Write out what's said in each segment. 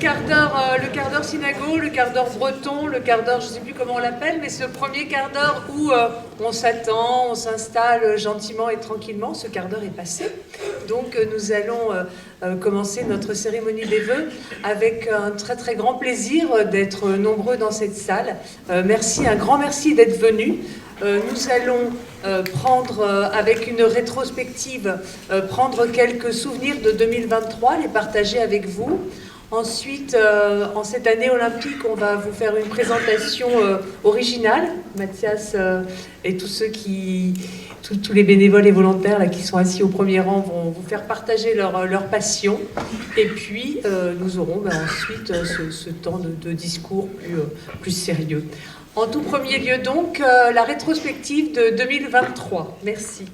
le quart d'heure synago, le quart d'heure breton, le quart d'heure, je ne sais plus comment on l'appelle, mais ce premier quart d'heure où on s'attend, on s'installe gentiment et tranquillement, ce quart d'heure est passé. Donc nous allons commencer notre cérémonie des vœux avec un très très grand plaisir d'être nombreux dans cette salle. Merci, un grand merci d'être venus. Nous allons prendre, avec une rétrospective, prendre quelques souvenirs de 2023, les partager avec vous. Ensuite, en cette année olympique, on va vous faire une présentation originale. Mathias et tous les bénévoles et volontaires là, qui sont assis au premier rang vont vous faire partager leur passion. Et puis, nous aurons ensuite ce temps de discours plus sérieux. En tout premier lieu, donc, la rétrospective de 2023. Merci.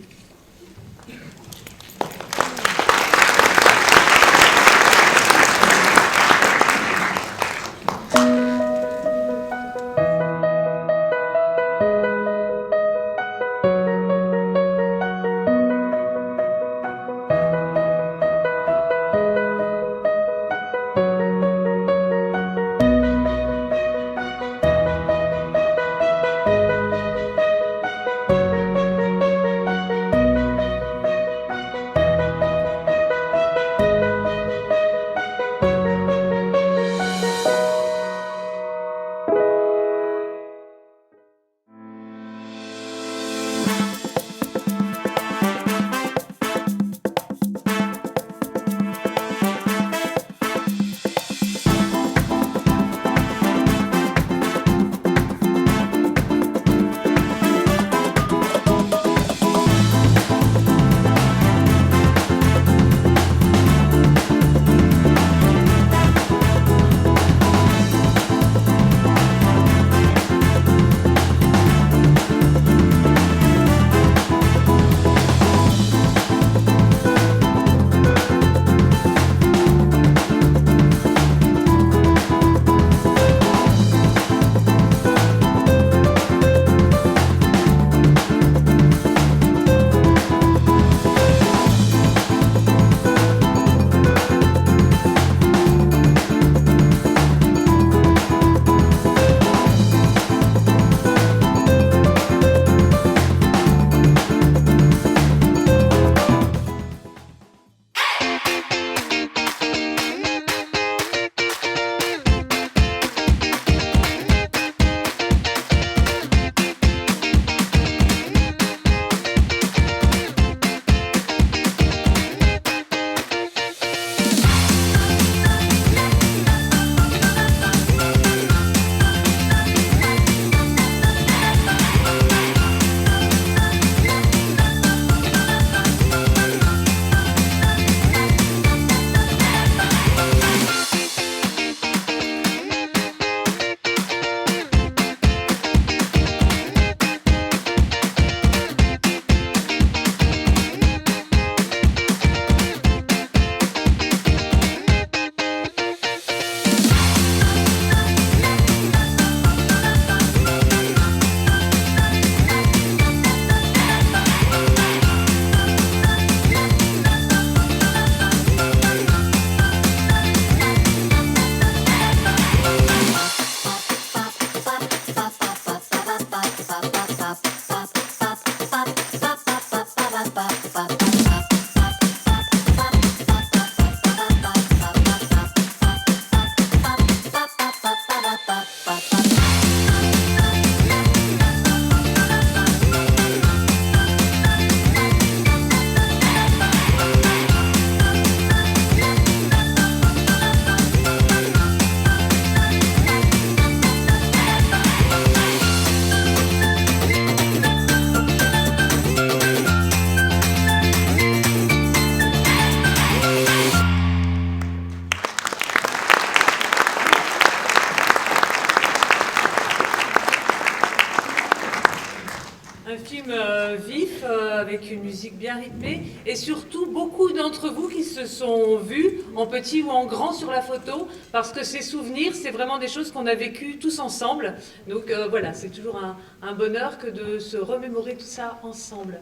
Vif, avec une musique bien rythmée, et surtout beaucoup d'entre vous qui se sont vus en petit ou en grand sur la photo, parce que ces souvenirs, c'est vraiment des choses qu'on a vécues tous ensemble. Donc voilà, c'est toujours un bonheur que de se remémorer tout ça ensemble.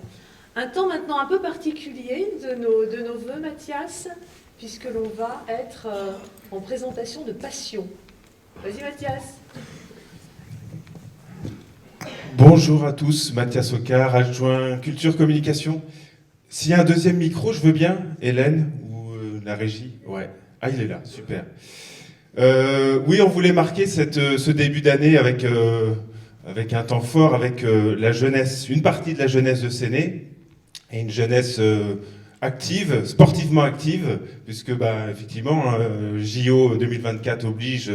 Un temps maintenant un peu particulier de nos vœux, Mathias. puisque l'on va être en présentation de passion. Vas-y Mathias. Bonjour à tous, Mathias Ocar, adjoint Culture Communication. S'il y a un deuxième micro, je veux bien, Hélène, ou la régie. Ouais. Ah, il est là, super. Oui, on voulait marquer ce début d'année avec un temps fort, avec la jeunesse, une partie de la jeunesse de Séné, et une jeunesse active, sportivement active, puisque effectivement, JO 2024 oblige.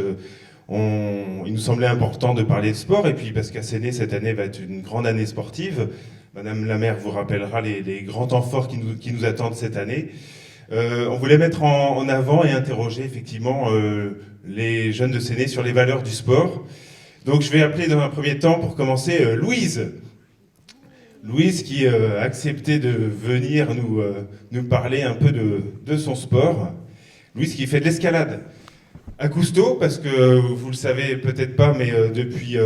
Il nous semblait important de parler de sport, et puis parce qu'à Séné, cette année va être une grande année sportive. Madame la maire vous rappellera les grands temps forts qui nous attendent cette année. On voulait mettre en avant et interroger effectivement les jeunes de Séné sur les valeurs du sport. Donc je vais appeler dans un premier temps, pour commencer, Louise. Louise qui a accepté de venir nous parler un peu de son sport. Louise qui fait de l'escalade à Cousteau, parce que vous le savez peut-être pas, mais depuis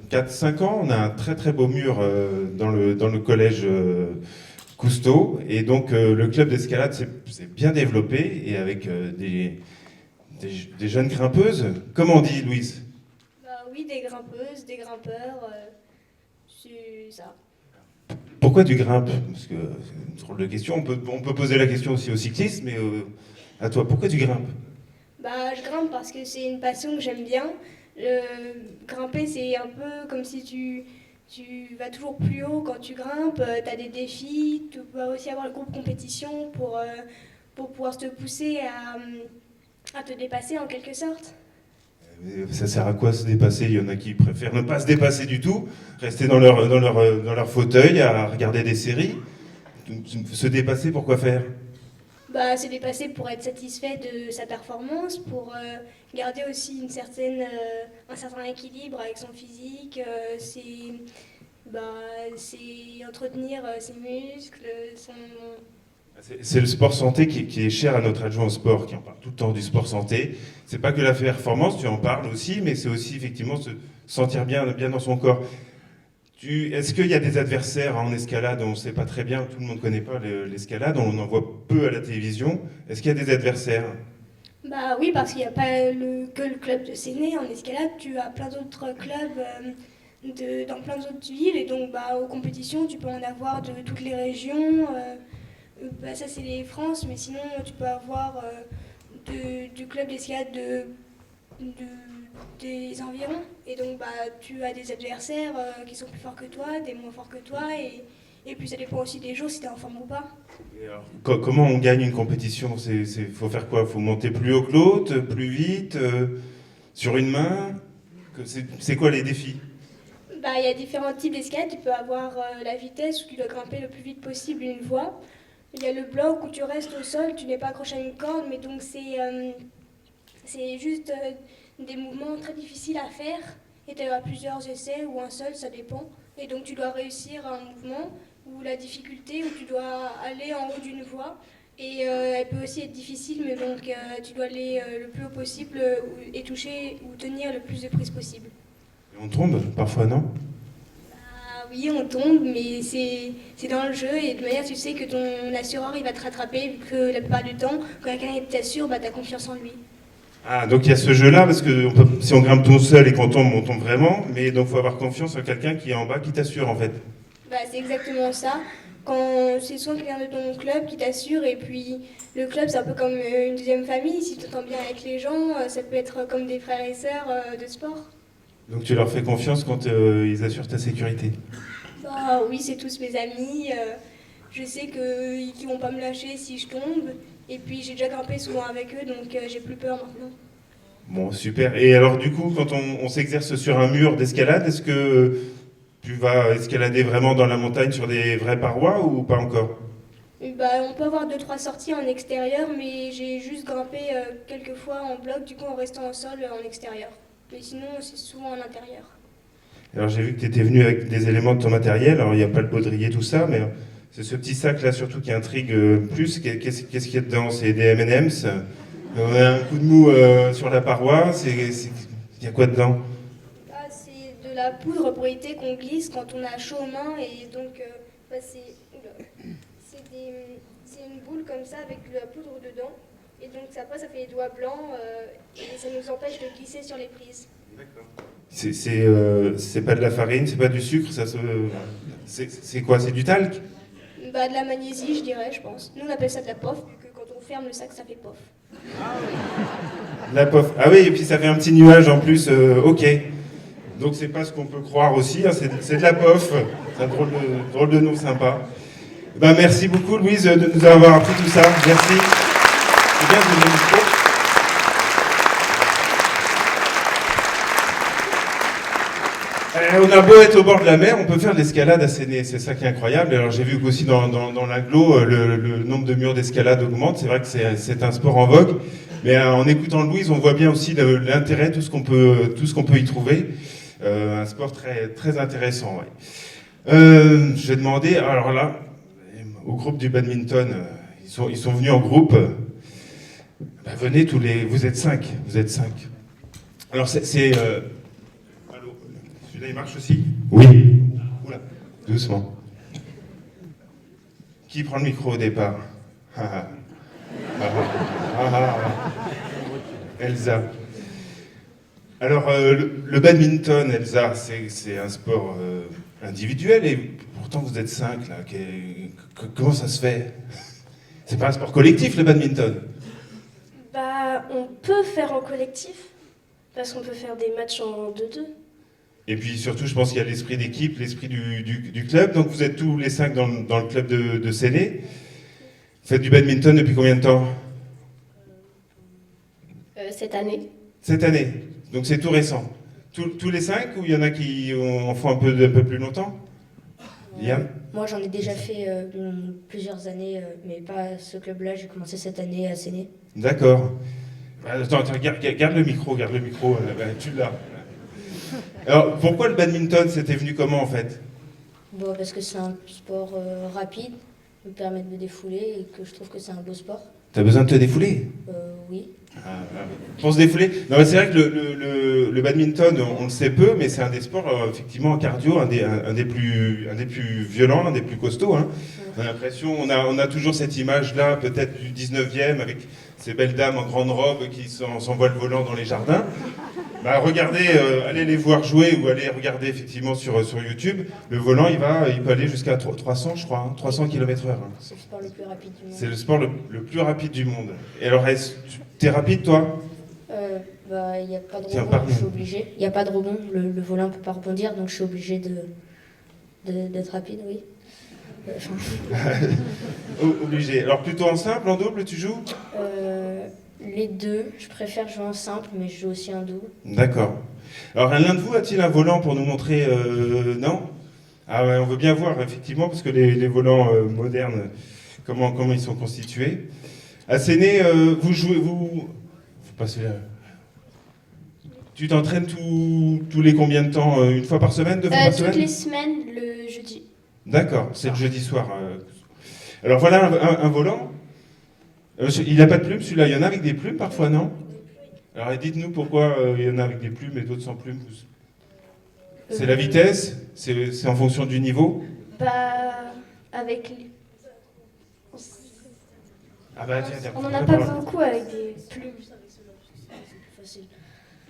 4-5 ans, on a un très très beau mur dans le collège Cousteau, et donc le club d'escalade s'est bien développé, et avec des jeunes grimpeuses. Comment on dit, Louise? Oui, des grimpeuses, des grimpeurs, c'est ça. Pourquoi tu grimpes? Parce que c'est une drôle de question. On peut poser la question aussi aux cyclistes, mais à toi, pourquoi tu grimpes? Je grimpe parce que c'est une passion que j'aime bien. Grimper, c'est un peu comme si tu vas toujours plus haut quand tu grimpes. Tu as des défis, tu peux aussi avoir le groupe compétition pour pouvoir te pousser à te dépasser en quelque sorte. Ça sert à quoi se dépasser? Il y en a qui préfèrent ne pas se dépasser du tout, rester dans leur fauteuil à regarder des séries. Se dépasser, pourquoi faire? Se dépasser pour être satisfait de sa performance, pour garder aussi un certain équilibre avec son physique. C'est entretenir ses muscles, C'est le sport santé qui est cher à notre adjoint au sport, qui en parle tout le temps du sport santé. C'est pas que la performance, tu en parles aussi, mais c'est aussi effectivement se sentir bien dans son corps. Est-ce qu'il y a des adversaires en escalade? On ne sait pas très bien, tout le monde ne connaît pas l'escalade, on en voit peu à la télévision. Est-ce qu'il y a des adversaires? Oui, parce qu'il n'y a pas que le club de Séné en escalade, tu as plein d'autres clubs dans plein d'autres villes, et donc aux compétitions, tu peux en avoir de toutes les régions. Ça c'est les France, mais sinon tu peux avoir du club d'escalade des environs, et donc tu as des adversaires qui sont plus forts que toi, des moins forts que toi, et puis ça dépend aussi des jours si tu es en forme ou pas. Et alors, comment on gagne une compétition? Faut faire quoi? Faut monter plus haut que l'autre, plus vite, sur une main? C'est quoi les défis? Il y a différents types d'escalade. Tu peux avoir la vitesse où tu dois grimper le plus vite possible une voie. Il y a le bloc où tu restes au sol, tu n'es pas accroché à une corde, mais donc c'est juste des mouvements très difficiles à faire, et tu as plusieurs essais ou un seul, ça dépend. Et donc tu dois réussir un mouvement ou la difficulté où tu dois aller en haut d'une voie, et elle peut aussi être difficile, mais donc tu dois aller le plus haut possible et toucher ou tenir le plus de prise possible. Et on tombe parfois, non? Oui, on tombe, mais c'est dans le jeu, et de manière tu sais que ton assureur il va te rattraper, vu que la plupart du temps, quand quelqu'un t'assure, tu as confiance en lui. Ah, donc il y a ce jeu-là, parce que si on grimpe tout seul et qu'on tombe, on tombe vraiment, mais donc il faut avoir confiance en quelqu'un qui est en bas, qui t'assure en fait. C'est exactement ça. Quand c'est soit quelqu'un de ton club qui t'assure, et puis le club c'est un peu comme une deuxième famille. Si tu t'entends bien avec les gens, ça peut être comme des frères et sœurs de sport. Donc tu leur fais confiance quand ils assurent ta sécurité? Oui, c'est tous mes amis. Je sais qu'ils vont pas me lâcher si je tombe. Et puis j'ai déjà grimpé souvent avec eux, donc j'ai plus peur maintenant. Bon, super. Et alors du coup, quand on s'exerce sur un mur d'escalade, est-ce que tu vas escalader vraiment dans la montagne sur des vraies parois ou pas encore? On peut avoir 2-3 sorties en extérieur, mais j'ai juste grimpé quelques fois en bloc, du coup en restant au sol en extérieur. Mais sinon, c'est souvent en intérieur. Alors j'ai vu que tu étais venu avec des éléments de ton matériel. Alors il n'y a pas le baudrier, tout ça, mais c'est ce petit sac là surtout qui intrigue plus. Qu'est-ce qu'il y a dedans? C'est des M&M's. On a un coup de mou sur la paroi. Il y a quoi dedans? C'est de la poudre pour éviter qu'on glisse quand on a chaud aux mains, et donc c'est une boule comme ça avec de la poudre dedans. Et donc après, ça fait les doigts blancs et ça nous empêche de glisser sur les prises. C'est pas de la farine, c'est pas du sucre, c'est quoi? C'est du talc? Bah, de la magnésie, je dirais, je pense. Nous, on appelle ça de la pof, vu que quand on ferme le sac, ça fait pof. La pof. Ah oui, et puis ça fait un petit nuage en plus, ok. Donc c'est pas ce qu'on peut croire aussi, hein, c'est de la pof. C'est un drôle de nom sympa. Ben, merci beaucoup Louise de nous avoir appris tout ça. Merci. C'est bien de le micro. On a beau être au bord de la mer, on peut faire de l'escalade à Séné, c'est ça qui est incroyable. Alors j'ai vu qu'aussi dans l'agglo, le nombre de murs d'escalade augmente, c'est vrai que c'est un sport en vogue. Mais en écoutant Louise, on voit bien aussi l'intérêt, tout ce qu'on peut y trouver. Un sport très, très intéressant. Ouais. Je vais demander, alors là, au groupe du badminton, ils sont venus en groupe. Ben, venez tous les... Vous êtes 5. Alors allô, celui-là il marche aussi? Oui. Oula, doucement. Qui prend le micro au départ? Elsa. Alors, le badminton, Elsa, c'est un sport individuel et pourtant vous êtes 5 là. Comment ça se fait? C'est pas un sport collectif le badminton? Bah, on peut faire en collectif, parce qu'on peut faire des matchs en 2-2. Et puis surtout, je pense qu'il y a l'esprit d'équipe, l'esprit du club. Donc vous êtes tous les 5 dans le club de Séné. Vous faites du badminton depuis combien de temps? Cette année. Cette année. Donc c'est tout récent. Tous les 5 ou il y en a qui en font un peu plus longtemps? Liam? Moi j'en ai déjà fait plusieurs années, mais pas ce club-là. J'ai commencé cette année à Séné. D'accord. Attends, garde le micro, tu l'as. Alors pourquoi le badminton, c'était venu comment en fait? Bon, parce que c'est un sport rapide, qui me permet de me défouler et que je trouve que c'est un beau sport. T'as besoin de te défouler? Oui. Pour se défouler. Non, mais c'est vrai que le badminton, on le sait peu, mais c'est un des sports effectivement cardio, un des plus violents, un des plus costauds. Hein. On a l'impression, on a toujours cette image-là, peut-être du 19e, avec ces belles dames en grande robe qui s'envoient le volant dans les jardins. Bah, regardez, allez les voir jouer ou allez regarder effectivement sur YouTube. Le volant, il peut aller jusqu'à 300, je crois, hein, 300 km/h. Hein. C'est le sport le plus rapide du monde. C'est le sport le plus rapide du monde. Et alors, t'es rapide, toi? Bah, il n'y a pas de rebond, je suis obligé. Il n'y a pas de rebond, le volant ne peut pas rebondir, donc je suis obligé d'être rapide, oui. Obligé. Alors, plutôt en simple, en double, tu joues? Les deux. Je préfère jouer en simple, mais je joue aussi en double. D'accord. Alors, l'un de vous a-t-il un volant pour nous montrer? Non? Ah ouais, on veut bien voir, effectivement, parce que les volants modernes, comment ils sont constitués. À Séné, vous jouez, vous passez là. Tu t'entraînes tous les combien de temps? Une fois par semaine, 2 fois par semaine? Toutes les semaines, le jeudi. D'accord, c'est le jeudi soir. Alors voilà un volant. Il n'a pas de plumes, celui-là. Il y en a avec des plumes parfois, non? Alors dites-nous pourquoi il y en a avec des plumes et d'autres sans plumes. C'est la vitesse? C'est en fonction du niveau? Bah, avec... Ah bah tiens, On n'en a pas beaucoup avec des plumes. C'est facile.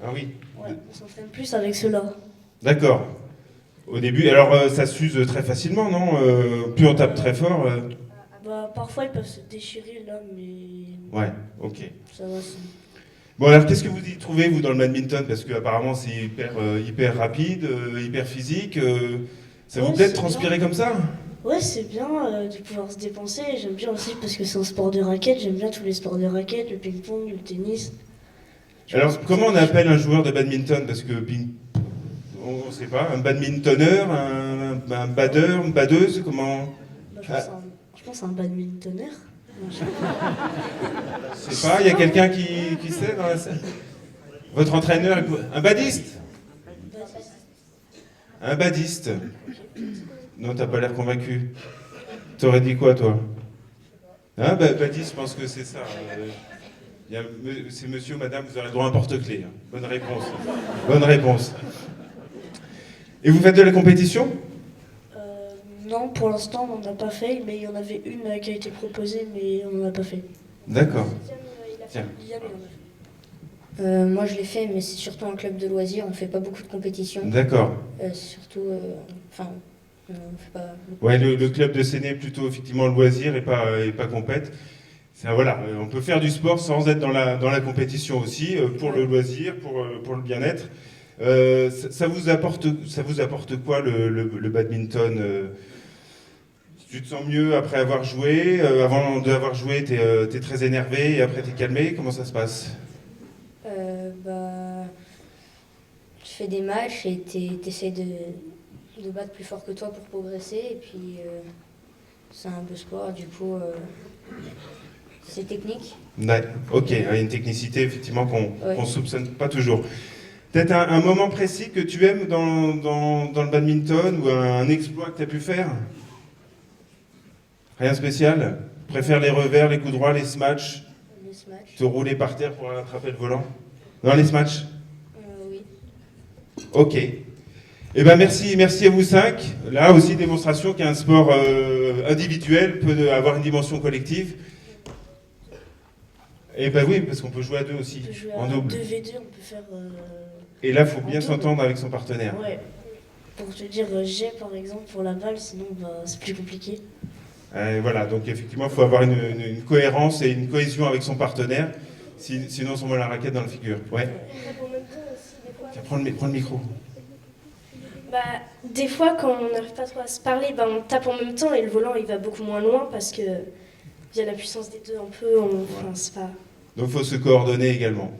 Ah oui. Ouais, on s'entraîne plus avec ceux-là. D'accord. Au début, alors ça s'use très facilement, non? Plus on tape très fort. Bah, parfois ils peuvent se déchirer là, mais... Ouais, ok. Ça va, c'est... Bon alors qu'est-ce que vous y trouvez vous dans le badminton? Parce qu'apparemment c'est hyper rapide, hyper physique. Ça vous plaît de transpirer comme ça? Ouais, c'est bien de pouvoir se dépenser. J'aime bien aussi parce que c'est un sport de raquette. J'aime bien tous les sports de raquette, le ping-pong, le tennis. Alors comment on appelle un joueur de badminton? Parce que on ne sait pas, un badmintonneur, un badeur, une badeuse, comment? Bah, je pense à un badmintonneur. Je sais pas, il y a quelqu'un qui sait dans la salle? Votre entraîneur, un badiste? Un badiste. Non, t'as pas l'air convaincu. T'aurais dit quoi, toi? Hein, badiste, je pense que c'est ça. C'est monsieur ou madame, vous aurez le droit à un porte-clés. Hein. Bonne réponse. Bonne réponse. Et vous faites de la compétition? Non, pour l'instant, on n'en a pas fait, mais il y en avait une qui a été proposée, mais on n'en a pas fait. D'accord. Il a Tiens. Moi je l'ai fait, mais c'est surtout un club de loisirs, on fait pas beaucoup de compétitions. D'accord. Surtout, enfin, on fait pas beaucoup. Ouais, le club de Séné est plutôt effectivement loisir et pas compète. Voilà, on peut faire du sport sans être dans la compétition aussi, pour le loisir, pour le bien-être. Ça vous apporte quoi le badminton tu te sens mieux après avoir joué avant d'avoir joué, t'es très énervé et après t'es calmé. Comment ça se passe? Tu fais des matchs et t'essayes de battre plus fort que toi pour progresser. Et puis, c'est un beau sport, du coup, c'est technique. Ouais, ok, il y a une technicité effectivement qu'on soupçonne pas toujours. Peut-être un moment précis que tu aimes dans le badminton ou un exploit que tu as pu faire? Rien spécial? Préfère les revers, les coups droits, les smash? Les smash. Te rouler par terre pour attraper le volant? Non, les smash? Oui. Ok. Eh ben merci à vous 5. Là aussi, démonstration qu'un sport individuel peut avoir une dimension collective. Eh ben oui, parce qu'on peut jouer à deux aussi, On peut jouer en à double. 2v2, on peut faire... Et là, il faut bien en double. s'entendre avec son partenaire. Ouais. Pour te dire j'ai par exemple pour la balle, sinon c'est plus compliqué. Voilà, donc effectivement, il faut avoir une cohérence et une cohésion avec son partenaire, sinon on s'envoie la raquette dans la figure. Ouais. Tiens, prends le micro. Bah, des fois, quand on n'arrive pas trop à se parler, bah, on tape en même temps et le volant il va beaucoup moins loin parce que via la puissance des deux un peu, enfin, c'est pas... Donc il faut se coordonner également.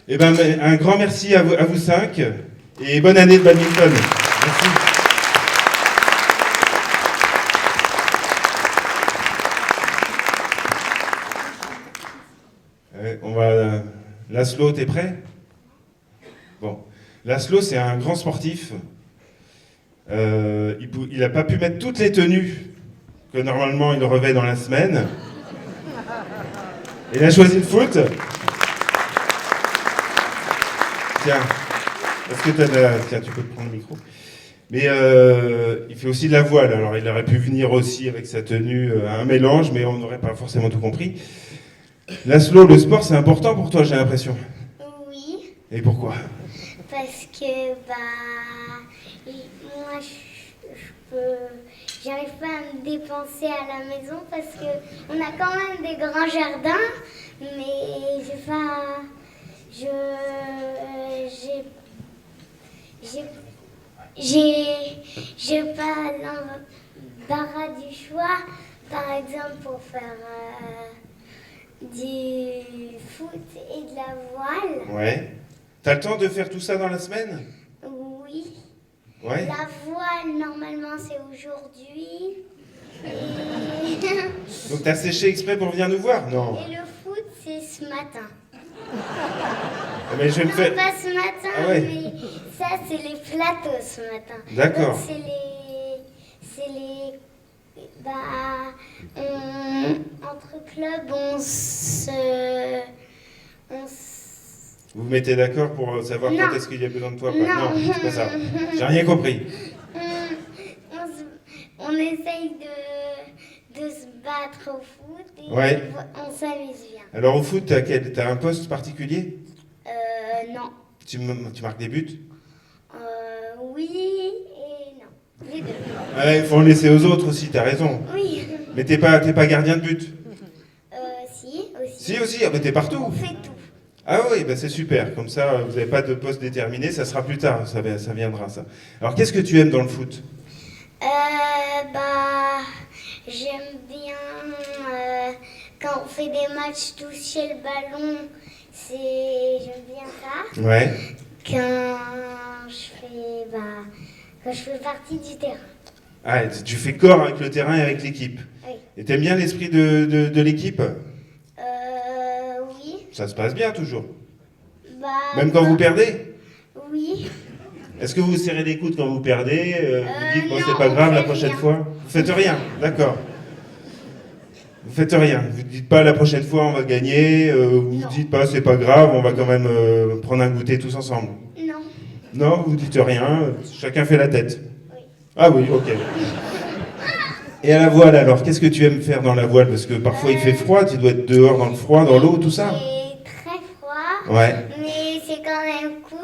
Eh ben, un grand merci à vous 5 et bonne année de badminton. Merci. Laszlo, t'es prêt? Bon. Laszlo, c'est un grand sportif. Il n'a pas pu mettre toutes les tenues que normalement il revêt dans la semaine. Il a choisi le foot. Tiens, est-ce que tiens, tu peux prendre le micro. Mais il fait aussi de la voile. Alors il aurait pu venir aussi avec sa tenue, un mélange, mais on n'aurait pas forcément tout compris. Laszlo, le sport, c'est important pour toi, j'ai l'impression. Oui, Et pourquoi? parce que moi j'arrive pas à me dépenser à la maison parce que on a quand même des grands jardins, mais j'ai pas l'embarras du choix, par exemple pour faire du foot et de la voile. Ouais. T'as le temps de faire tout ça dans la semaine? Oui. Ouais. La voile, normalement, c'est aujourd'hui. Et... Donc t'as séché exprès pour venir nous voir? Non. et le foot, c'est ce matin. Mais je vais me Non, faire... pas ce matin, Ah ouais. mais ça, c'est les plateaux ce matin. D'accord. Donc, entre clubs, Vous vous mettez d'accord pour savoir Non. quand est-ce qu'il y a besoin de toi? Non. C'est pas ça. J'ai rien compris. on essaye de se battre au foot et Ouais. on s'amuse bien. Alors au foot, t'as un poste particulier? Non. Tu marques des buts? Oui et non. Les deux. Ouais, il faut en laisser aux autres aussi, t'as raison. Oui. Mais t'es pas gardien de but? Si, aussi. Si aussi, ah bah t'es partout. On fait tout. Ah oui, bah c'est super. Comme ça, vous n'avez pas de poste déterminé, ça sera plus tard, ça viendra ça. Alors qu'est-ce que tu aimes dans le foot? J'aime bien quand on fait des matchs toucher le ballon, j'aime bien ça. Ouais. Quand je fais partie du terrain. Ah, tu fais corps avec le terrain et avec l'équipe. Oui. Et t'aimes bien l'esprit de l'équipe? Oui. Ça se passe bien toujours. Même quand non. vous perdez? Oui. Est-ce que vous serrez les coudes quand vous perdez? Vous dites, bon, non, c'est pas on grave, fait la prochaine rien. fois? Vous faites rien, d'accord. Vous faites rien. Vous dites pas, la prochaine fois, on va gagner. Vous Non. dites pas, c'est pas grave, on va quand même prendre un goûter tous ensemble. Non. Non, vous dites rien, chacun fait la tête. Oui. Ah oui, ok. Et à la voile alors, qu'est-ce que tu aimes faire dans la voile? Parce que parfois il fait froid, tu dois être dehors dans le froid, dans l'eau, tout ça. C'est très froid, Ouais. mais c'est quand même cool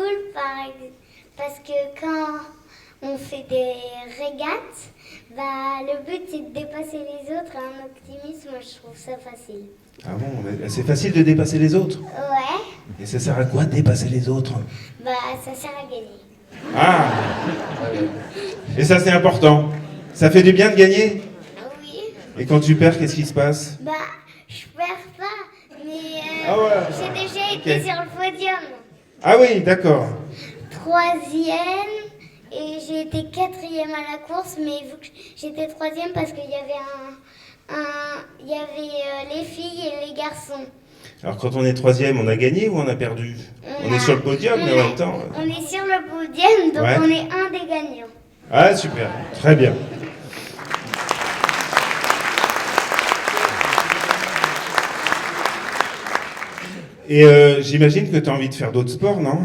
parce que quand on fait des régates, bah, le but c'est de dépasser les autres. Un optimisme, moi je trouve ça facile. Ah bon, mais c'est facile de dépasser les autres. Ouais, Et ça sert à quoi de dépasser les autres? bah ça sert à gagner. Ah. Et ça c'est important. Ça fait du bien de gagner? Oui, Et quand tu perds, qu'est-ce qui se passe? bah je perds pas, mais Ah ouais. j'ai déjà été Ok. sur le podium. Ah oui, d'accord. 3e et j'ai été 4e à la course, mais vu que j'étais 3e parce qu'il y avait il y avait les filles et les garçons. Alors quand on est 3e, on a gagné ou on a perdu? On est sur le podium, mais en même temps... On est sur le podium, donc Ouais. on est un des gagnants. Ah super, très bien. Et j'imagine que tu as envie de faire d'autres sports, non?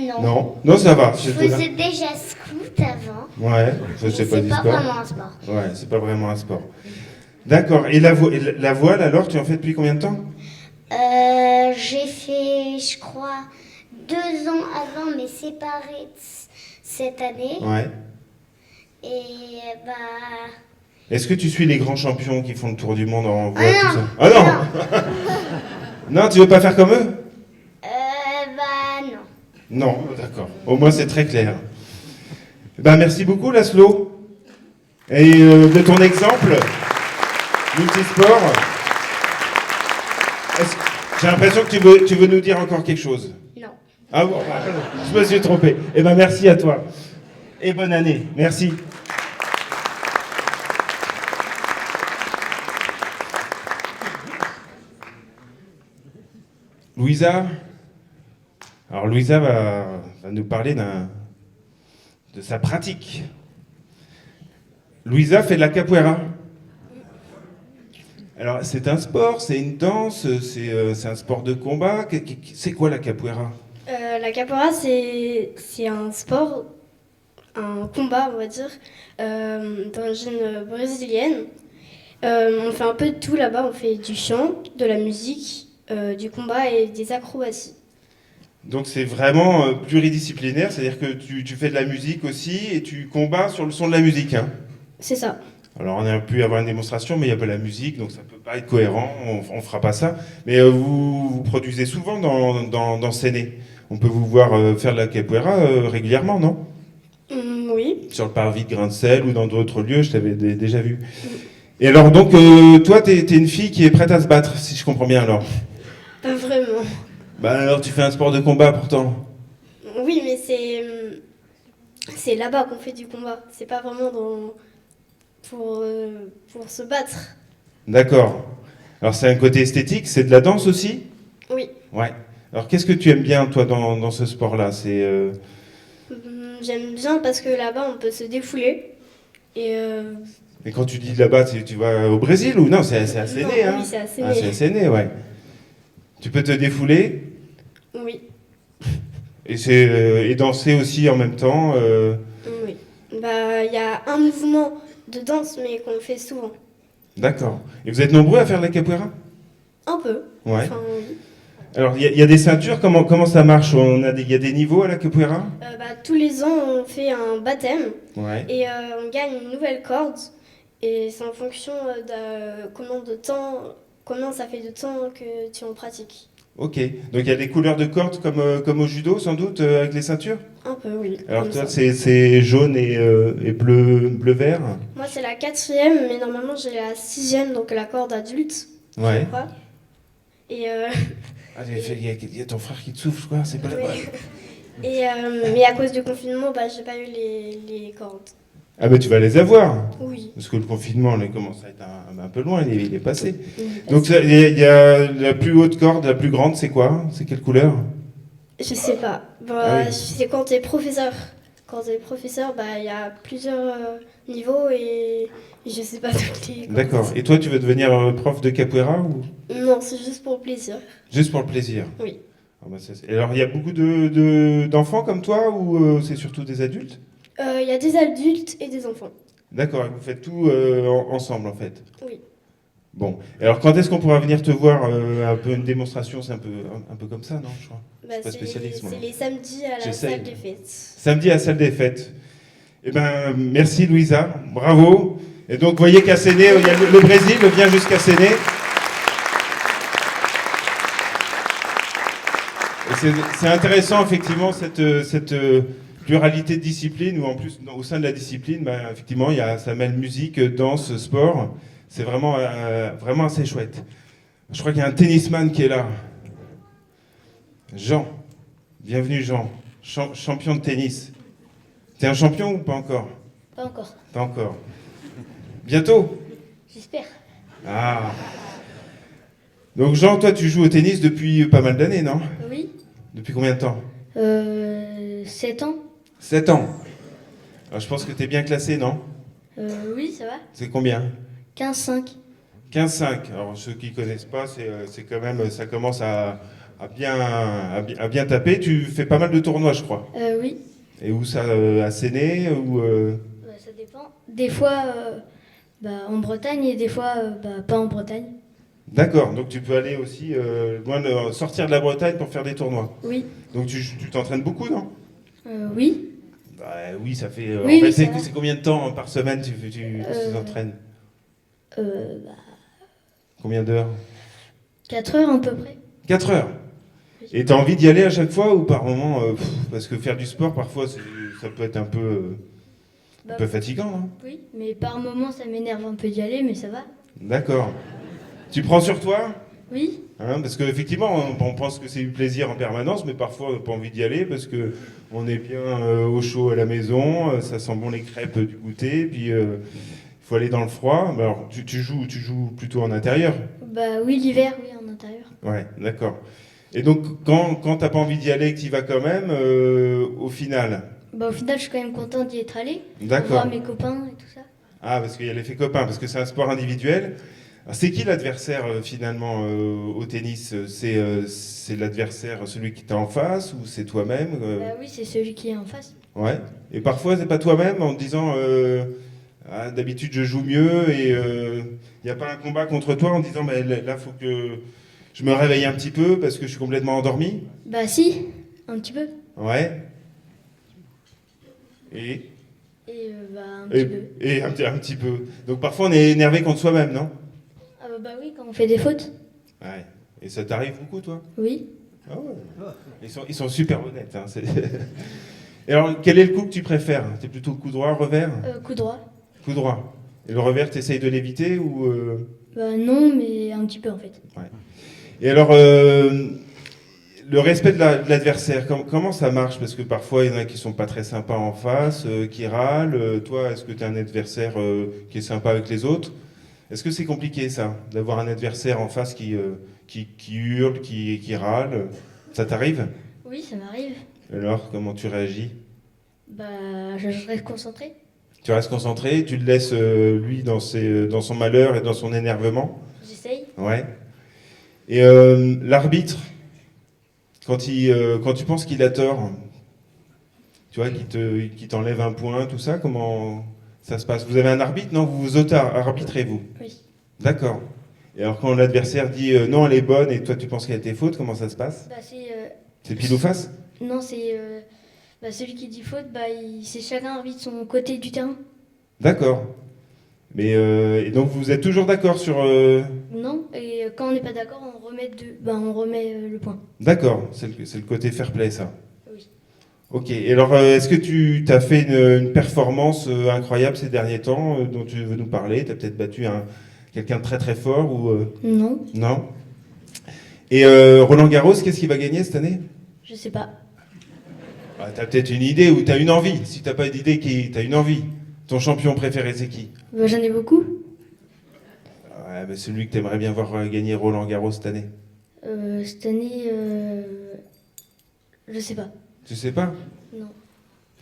Non. Non. Non, ça va. Je j'étais là. faisais déjà scout avant. Ouais, ça Mais c'est pas du sport. vraiment un sport. Ouais, c'est pas vraiment un sport. D'accord. Et la voile, alors, tu en fais depuis combien de temps? J'ai fait, je crois, 2 ans avant, mais séparés cette année. Ouais. Et bah. Est-ce que tu suis les grands champions qui font le tour du monde en voile, Ah tout non. ça? Ah non. Non, tu veux pas faire comme eux? Bah non. Non, d'accord. Au moins, c'est très clair. Ben, merci beaucoup, Laszlo. Et de ton exemple, multisport, j'ai l'impression que tu veux nous dire encore quelque chose. Non. Ah bon, bah, je me suis trompé. Eh ben, merci à toi. Et bonne année. Merci. Louisa. Alors Louisa va nous parler de sa pratique. Louisa fait de la capoeira. Alors c'est un sport, c'est une danse, c'est un sport de combat. C'est quoi la capoeira? La capoeira, c'est un sport, un combat, on va dire, d'origine brésilienne. On fait un peu de tout là-bas. On fait du chant, de la musique, du combat et des acrobaties. Donc c'est vraiment pluridisciplinaire, c'est-à-dire que tu fais de la musique aussi et tu combats sur le son de la musique. Hein. C'est ça. Alors on a pu avoir une démonstration, mais il y a pas la musique, donc ça peut pas être cohérent, on fera pas ça. Mais vous produisez souvent dans Séné. On peut vous voir faire de la capoeira régulièrement, non? Oui. Sur le parvis de Grain de Sel ou dans d'autres lieux, je t'avais déjà vu. Et alors donc, toi, t'es une fille qui est prête à se battre, si je comprends bien alors? Pas vraiment. Bah alors tu fais un sport de combat pourtant. Oui, mais c'est là-bas qu'on fait du combat. C'est pas vraiment pour se battre. D'accord. Alors c'est un côté esthétique, c'est de la danse aussi? Oui. Ouais. Alors qu'est-ce que tu aimes bien toi dans ce sport-là? J'aime bien parce que là-bas on peut se défouler. Et Et quand tu dis là-bas, tu vas au Brésil ou non? C'est à Séné, hein? Oui, c'est à Séné. Ah, c'est à Séné, ouais. Tu peux te défouler Oui. et danser aussi en même temps. Oui. Bah, il y a un mouvement de danse, mais qu'on fait souvent. D'accord. Et vous êtes nombreux à faire de la capoeira? Un peu. Ouais. Enfin, oui. Alors il y a des ceintures. Comment ça marche? Il y a des niveaux à la capoeira? Tous les ans, on fait un baptême Ouais. et on gagne une nouvelle corde. Et c'est en fonction de combien ça fait de temps que tu en pratiques. Ok. Donc il y a des couleurs de cordes comme au judo sans doute avec les ceintures? Un peu, oui. Alors comme toi ça. c'est jaune et bleu-vert? Moi, c'est la 4e, mais normalement, j'ai la 6e, donc la corde adulte. Ouais. Je crois. Et, Ah, il y a ton frère qui te souffle quoi, c'est pas la oui. bonne. Mais à cause du confinement, j'ai pas eu les cordes. Ah bah tu vas les avoir. Oui. Parce que le confinement là, il commence à être un peu loin, il est passé. Oui, Donc il y a la plus haute corde, la plus grande, c'est quoi? C'est quelle couleur? je sais pas. Ah oui. C'est quand t'es professeur. Quand t'es professeur, il y a plusieurs niveaux et je sais pas toutes les cordes. D'accord. Et toi tu veux devenir prof de capoeira ou Non, c'est juste pour le plaisir. juste pour le plaisir? Oui. Ah bah, et alors il y a beaucoup d'enfants comme toi ou c'est surtout des adultes? Il y a des adultes et des enfants. D'accord, vous faites tout ensemble en fait. Oui. Bon, alors quand est-ce qu'on pourra venir te voir un peu une démonstration, c'est un peu comme ça, non, je crois. Je suis pas spécialiste, moi. C'est les samedis à la J'essaye. salle des fêtes. Samedi à la salle des fêtes. Eh ben, merci Louisa, bravo. Et donc, vous voyez qu'à Séné, il y a le Brésil vient jusqu'à Séné. Et c'est intéressant, effectivement, cette pluralité de disciplines, où en plus, au sein de la discipline, ben, effectivement, ça mêle musique, danse, sport. C'est vraiment, vraiment assez chouette. Je crois qu'il y a un tennisman qui est là. Jean. Bienvenue, Jean. Champion de tennis. T'es un champion ou pas encore? Pas encore. Pas encore. Bientôt? J'espère. Ah. Donc Jean, toi tu joues au tennis depuis pas mal d'années, non? Oui. Depuis combien de temps? 7 ans. 7 ans. Alors je pense que t'es bien classé, non? Oui, ça va. C'est combien? 15-5. 15-5. Alors ceux qui connaissent pas, c'est quand même, ça commence à bien taper. Tu fais pas mal de tournois, je crois. Oui. Et où ça? À Séné ou Ça dépend. Des fois en Bretagne et des fois pas en Bretagne. D'accord, donc tu peux aller aussi sortir de la Bretagne pour faire des tournois. Oui. Donc tu t'entraînes beaucoup, non? Oui. Bah oui, ça fait. Oui, en fait, oui, ça va. c'est combien de temps par semaine tu t'entraînes? Combien d'heures? 4 heures à peu près. 4 heures. Et t'as envie d'y aller à chaque fois ou par moment parce que faire du sport, parfois, ça peut être un peu fatigant, non? Oui, mais par moment ça m'énerve un peu d'y aller, mais ça va. D'accord. Tu prends sur toi? Oui. Hein, parce qu'effectivement, on pense que c'est du plaisir en permanence, mais parfois on n'a pas envie d'y aller parce qu'on est bien au chaud à la maison, ça sent bon les crêpes du goûter, puis il faut aller dans le froid. Bah, alors, tu joues plutôt en intérieur? Bah oui, l'hiver, oui, en intérieur. Ouais, d'accord. Et donc, quand t'as pas envie d'y aller et que tu y vas quand même, au final? Bah au final, je suis quand même content d'y être allé. D'accord. Voir mes copains et tout ça. Ah, parce qu'il y a l'effet copain, parce que c'est un sport individuel. Alors, c'est qui l'adversaire finalement au tennis? C'est l'adversaire, celui qui t'est en face, ou c'est toi-même? Bah oui, c'est celui qui est en face. Ouais. Et parfois, c'est pas toi-même en te disant d'habitude je joue mieux et il n'y a pas un combat contre toi en disant bah, là, faut que je me réveille un petit peu parce que je suis complètement endormi? Bah si, un petit peu. Ouais. Et Un petit peu. Et un petit peu. Donc parfois on est énervé contre soi-même, non? Bah oui, quand on fait des fautes. Ouais. Et ça t'arrive beaucoup, toi? Oui. Ah ouais. Ils sont super honnêtes. Hein, Et alors, quel est le coup que tu préfères? T'es plutôt coup droit, revers? Coup droit. Coup droit. Et le revers, t'essayes de l'éviter ou Bah non, mais un petit peu en fait. Ouais. Et alors, le respect de l'adversaire, comment ça marche? Parce que parfois, il y en a qui sont pas très sympas en face, qui râlent. Toi, est-ce que tu as un adversaire qui est sympa avec les autres? Est-ce que c'est compliqué, ça, d'avoir un adversaire en face qui hurle, qui râle? Ça t'arrive? Oui, ça m'arrive. Alors, comment tu réagis? Bah, je reste concentré. Tu restes concentré, tu le laisses, lui, dans son malheur et dans son énervement? J'essaye. Ouais. Et l'arbitre, quand tu penses qu'il a tort, tu vois, qui t'enlève un point, tout ça, comment ça se passe? Vous avez un arbitre, non? Vous vous auto-arbitrez, vous? Oui. D'accord. Et alors quand l'adversaire dit non, elle est bonne et toi tu penses qu'elle était faute, comment ça se passe? Bah C'est pile ou face? Non, c'est celui qui dit faute, c'est chacun arbitre son côté du terrain. D'accord. Mais et donc vous êtes toujours d'accord sur... Non, et quand on n'est pas d'accord, on remet le point. D'accord, c'est le côté fair play, ça. Oui. Ok, et alors est-ce que tu as fait une performance incroyable ces derniers temps dont tu veux nous parler? Tu as peut-être battu quelqu'un de très très fort ou... Non, Non. Et Roland Garros, qu'est-ce qu'il va gagner cette année? je sais pas. Bah, tu as peut-être une idée ou tu as une envie. Si tu n'as pas d'idée, tu as une envie. Ton champion préféré, c'est qui? Bah, j'en ai beaucoup. Ouais, mais celui que tu aimerais bien voir gagner Roland Garros cette année. Cette année, je sais pas. Tu sais pas? Non.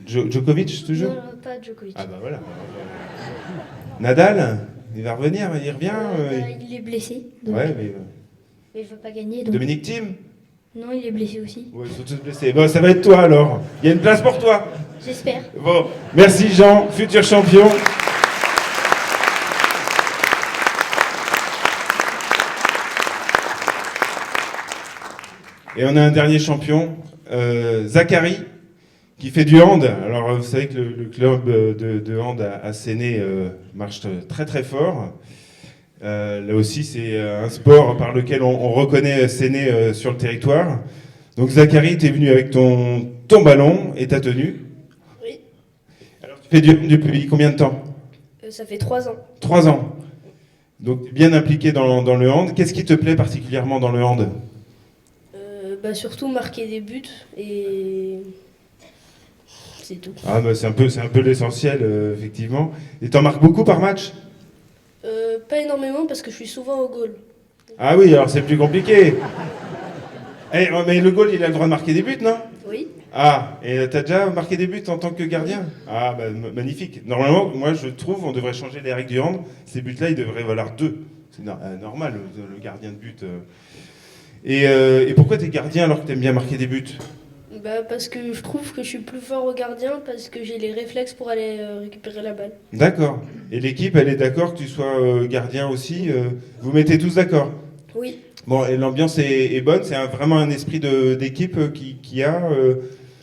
Djokovic, toujours? Non, pas Djokovic. Ah bah voilà. Nadal, il va revenir, il revient. Il est blessé, donc Ouais, mais mais il va pas gagner. Donc... Dominic Thiem? Non, il est blessé aussi. Ouais, ils sont tous blessés. Bon, ça va être toi alors. Il y a une place pour toi. J'espère. Bon, merci Jean, futur champion. Et on a un dernier champion, Zachary, qui fait du hand. Alors vous savez que le club de hand à Séné marche très très fort. Là aussi, c'est un sport par lequel on reconnaît Séné sur le territoire. Donc Zachary, tu es venu avec ton ballon et ta tenue. Oui. Alors tu fais du hand depuis combien de temps? Ça fait 3 ans. 3 ans. Donc bien impliqué dans le hand. Qu'est-ce qui te plaît particulièrement dans le hand? Surtout marquer des buts et c'est tout. Ah bah c'est un peu l'essentiel, effectivement. Et t'en marques beaucoup par match? Pas énormément parce que je suis souvent au goal. Ah oui, alors c'est plus compliqué. Mais le goal, il a le droit de marquer des buts, non? Oui. Ah, et t'as déjà marqué des buts en tant que gardien? Ah, bah, magnifique. Normalement, moi, je trouve, on devrait changer les règles du hand. Ces buts-là, ils devraient valoir 2. C'est normal, le gardien de but. Et pourquoi t'es gardien alors que t'aimes bien marquer des buts? Parce que je trouve que je suis plus fort au gardien parce que j'ai les réflexes pour aller récupérer la balle. D'accord. Et l'équipe, elle est d'accord que tu sois gardien aussi? Vous mettez tous d'accord? Oui. Bon, et l'ambiance est bonne? C'est vraiment un esprit d'équipe qu'il y a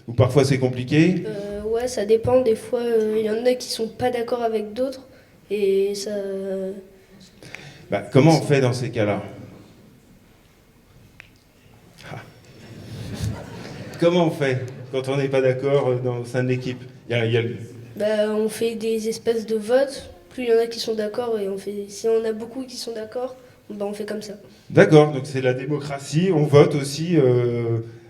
ou parfois c'est compliqué? Ouais, ça dépend. Des fois, il y en a qui sont pas d'accord avec d'autres et ça... Comment on fait dans ces cas-là? Comment on fait quand on n'est pas d'accord au sein de l'équipe? On fait des espèces de votes. Plus il y en a qui sont d'accord et si on a beaucoup qui sont d'accord, on fait comme ça. D'accord, donc c'est la démocratie. On vote aussi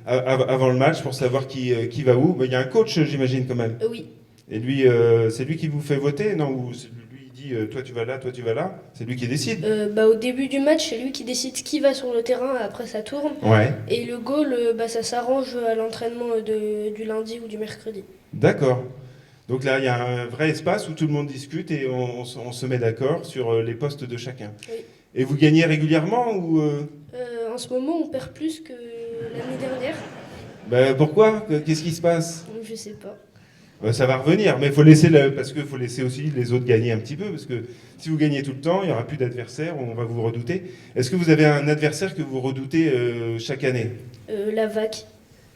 avant le match pour savoir qui va où. Il y a un coach, j'imagine, quand même. Oui. Et lui, c'est lui qui vous fait voter, non? Ou lui, il dit toi tu vas là, toi tu vas là? C'est lui qui décide? Au début du match, c'est lui qui décide qui va sur le terrain, après ça tourne. Ouais. Et le goal, ça s'arrange à l'entraînement du lundi ou du mercredi. D'accord. Donc là, il y a un vrai espace où tout le monde discute et on se met d'accord sur les postes de chacun. Oui. Et vous gagnez régulièrement ou En ce moment, on perd plus que l'année dernière. Pourquoi? Qu'est-ce qui se passe? Je sais pas. Ça va revenir, mais parce qu'il faut laisser aussi les autres gagner un petit peu, parce que si vous gagnez tout le temps, il n'y aura plus d'adversaires, on va vous redouter. Est-ce que vous avez un adversaire que vous redoutez chaque année? La VAC.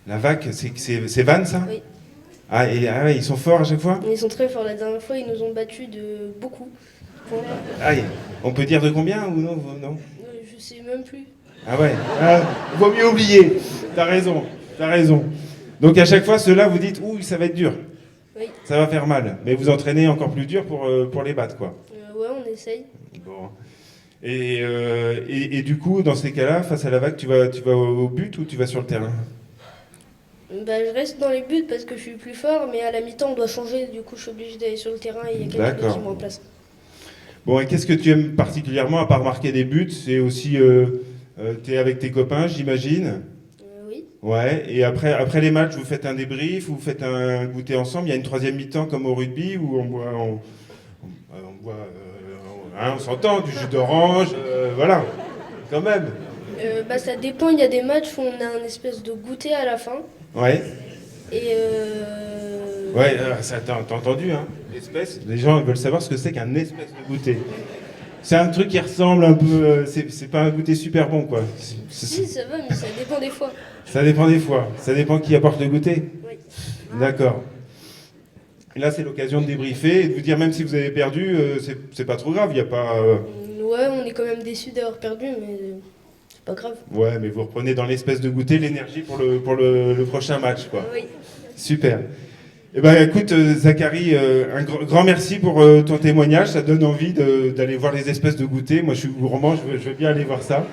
La VAC, c'est Vannes, ça? Oui. Ouais, ils sont forts à chaque fois? Ils sont très forts. La dernière fois, ils nous ont battus de beaucoup. On peut dire de combien ou non? Je sais même plus. Ah ouais, vaut mieux oublier. T'as raison. Donc à chaque fois, ceux-là, vous dites, ouh, ça va être dur. Oui. Ça va faire mal. Mais vous entraînez encore plus dur pour les battre, quoi. Ouais, on essaye. Bon. Et du coup, dans ces cas-là, face à la vague, tu vas au but ou tu vas sur le terrain? Je reste dans les buts parce que je suis plus fort, mais à la mi-temps, on doit changer. Du coup, je suis obligé d'aller sur le terrain et il y a quelqu'un qui me remplace. Bon, et qu'est-ce que tu aimes particulièrement, à part marquer des buts? C'est aussi, t'es avec tes copains, j'imagine? Oui. Ouais, et après les matchs, vous faites un débrief, vous faites un goûter ensemble. Il y a une troisième mi-temps comme au rugby où on s'entend, du jus d'orange, voilà, quand même. Ça dépend, il y a des matchs où on a un espèce de goûter à la fin. Ouais. Et Ouais, ça t'as entendu, hein? Espèce. Les gens veulent savoir ce que c'est qu'un espèce de goûter. C'est un truc qui ressemble un peu. C'est pas un goûter super bon, quoi. Si, ça va, mais ça dépend des fois. Ça dépend des fois. Ça dépend qui apporte le goûter. Oui. D'accord. Et là, c'est l'occasion de débriefer et de vous dire, même si vous avez perdu, c'est pas trop grave. Il y a pas. Ouais, on est quand même déçus d'avoir perdu, mais c'est pas grave. Ouais, mais vous reprenez dans l'espèce de goûter l'énergie pour le prochain match, quoi. Oui. Super. Eh ben, écoute, Zachary, un grand merci pour ton témoignage. Ça donne envie d'aller voir les espèces de goûter. Moi, je suis gourmand, je veux bien aller voir ça.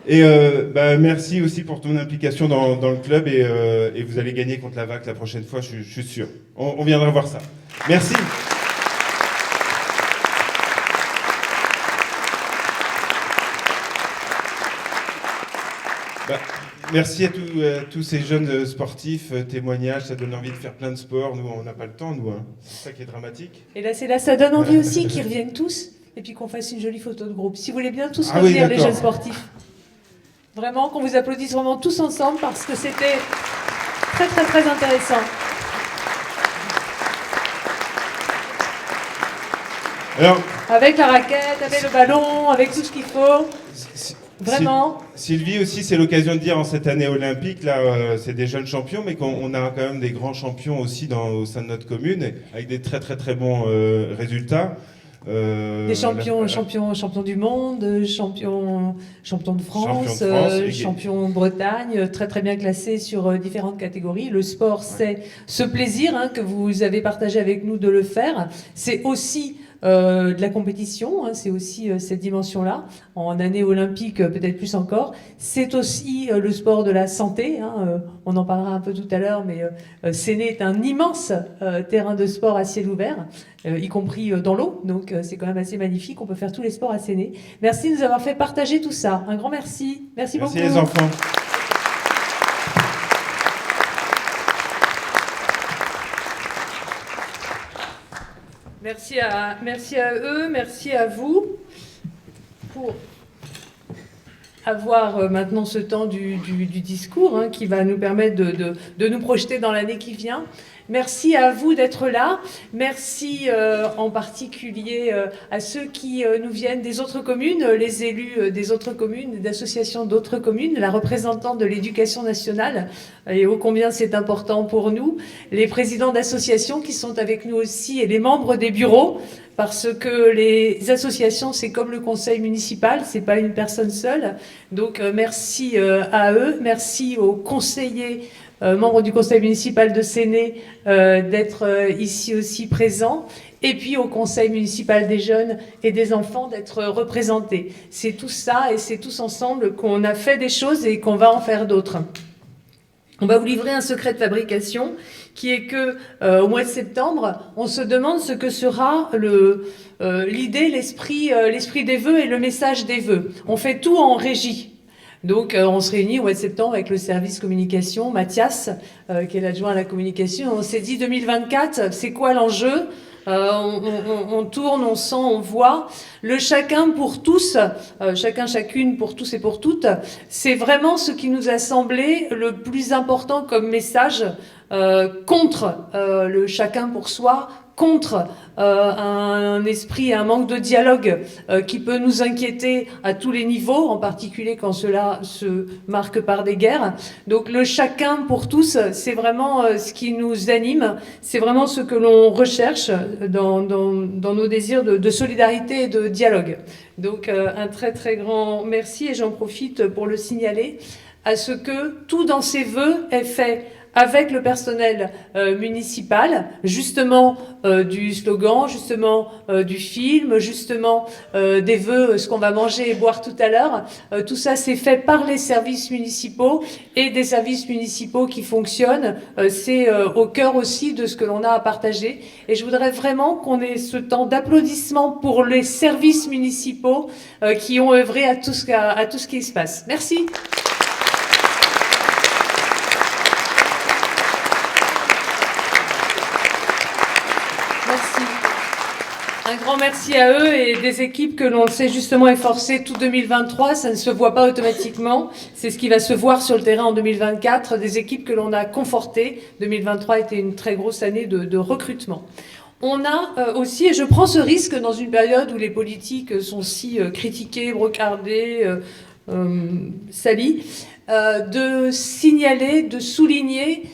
Et merci aussi pour ton implication dans le club. Et vous allez gagner contre la VAC la prochaine fois, je suis sûr. On viendra voir ça. Merci. Merci à tous ces jeunes sportifs, témoignages, ça donne envie de faire plein de sports. Nous, on n'a pas le temps, nous. Hein. C'est ça qui est dramatique. Et là, ça donne envie aussi qu'ils reviennent tous et puis qu'on fasse une jolie photo de groupe. Si vous voulez bien tous revenir, les jeunes sportifs. Vraiment, qu'on vous applaudisse vraiment tous ensemble parce que c'était très, très, très intéressant. Alors, avec la raquette, avec le ballon, avec tout ce qu'il faut. Vraiment. Sylvie aussi, c'est l'occasion de dire en cette année olympique, là, c'est des jeunes champions, mais qu'on a quand même des grands champions aussi au sein de notre commune, avec des très très très bons résultats. Des champions du monde, champions de France, champions de Bretagne, très très bien classés sur différentes catégories. Le sport, c'est ce plaisir que vous avez partagé avec nous de le faire. C'est aussi de la compétition, c'est aussi cette dimension-là. En année olympique, peut-être plus encore. C'est aussi le sport de la santé. On en parlera un peu tout à l'heure, mais Séné est un immense terrain de sport à ciel ouvert, y compris dans l'eau. Donc c'est quand même assez magnifique. On peut faire tous les sports à Séné. Merci de nous avoir fait partager tout ça. Un grand merci. Merci beaucoup. Merci les enfants. Merci à eux, merci à vous pour avoir maintenant ce temps du discours qui va nous permettre de nous projeter dans l'année qui vient. Merci à vous d'être là. Merci en particulier à ceux qui nous viennent des autres communes, les élus des autres communes, d'associations d'autres communes, la représentante de l'éducation nationale, et ô combien c'est important pour nous, les présidents d'associations qui sont avec nous aussi et les membres des bureaux, parce que les associations, c'est comme le conseil municipal, c'est pas une personne seule. Donc merci à eux, merci aux conseillers membres du conseil municipal de Séné d'être ici aussi présents, et puis au conseil municipal des jeunes et des enfants d'être représentés. C'est tout ça et c'est tous ensemble qu'on a fait des choses et qu'on va en faire d'autres. On va vous livrer un secret de fabrication qui est que au mois de septembre, on se demande ce que sera l'idée, l'esprit des vœux et le message des vœux. On fait tout en régie. Donc on se réunit au mois de septembre avec le service communication, Mathias, qui est l'adjoint à la communication. On s'est dit 2024, c'est quoi l'enjeu ? On tourne, on sent, on voit. Le chacun pour tous, chacun, chacune, pour tous et pour toutes, c'est vraiment ce qui nous a semblé le plus important comme message contre le chacun pour soi, contre un esprit et un manque de dialogue qui peut nous inquiéter à tous les niveaux, en particulier quand cela se marque par des guerres. Donc le chacun pour tous, c'est vraiment ce qui nous anime, c'est vraiment ce que l'on recherche dans nos désirs de solidarité et de dialogue. Donc un très très grand merci, et j'en profite pour le signaler, à ce que tout dans ces vœux est fait avec le personnel municipal, justement du slogan, justement du film, justement des vœux, ce qu'on va manger et boire tout à l'heure. Tout ça, c'est fait par les services municipaux et des services municipaux qui fonctionnent. C'est au cœur aussi de ce que l'on a à partager. Et je voudrais vraiment qu'on ait ce temps d'applaudissement pour les services municipaux qui ont œuvré à tout ce qui se passe. Merci. Un grand merci à eux et des équipes que l'on s'est justement efforcé tout 2023. Ça ne se voit pas automatiquement. C'est ce qui va se voir sur le terrain en 2024. Des équipes que l'on a confortées. 2023 était une très grosse année de recrutement. On a aussi, et je prends ce risque dans une période où les politiques sont si critiquées, brocardées, salies, de signaler, de souligner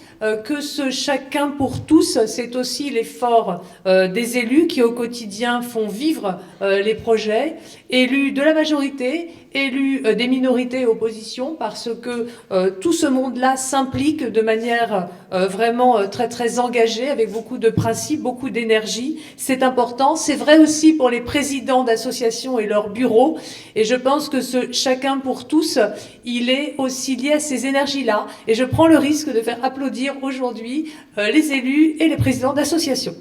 que ce chacun pour tous, c'est aussi l'effort des élus qui au quotidien font vivre les projets, élus de la majorité, élus des minorités et opposition, parce que tout ce monde-là s'implique de manière vraiment très très engagée, avec beaucoup de principes, beaucoup d'énergie. C'est important. C'est vrai aussi pour les présidents d'associations et leurs bureaux. Et je pense que ce chacun pour tous, il est aussi lié à ces énergies-là. Et je prends le risque de faire applaudir aujourd'hui les élus et les présidents d'associations.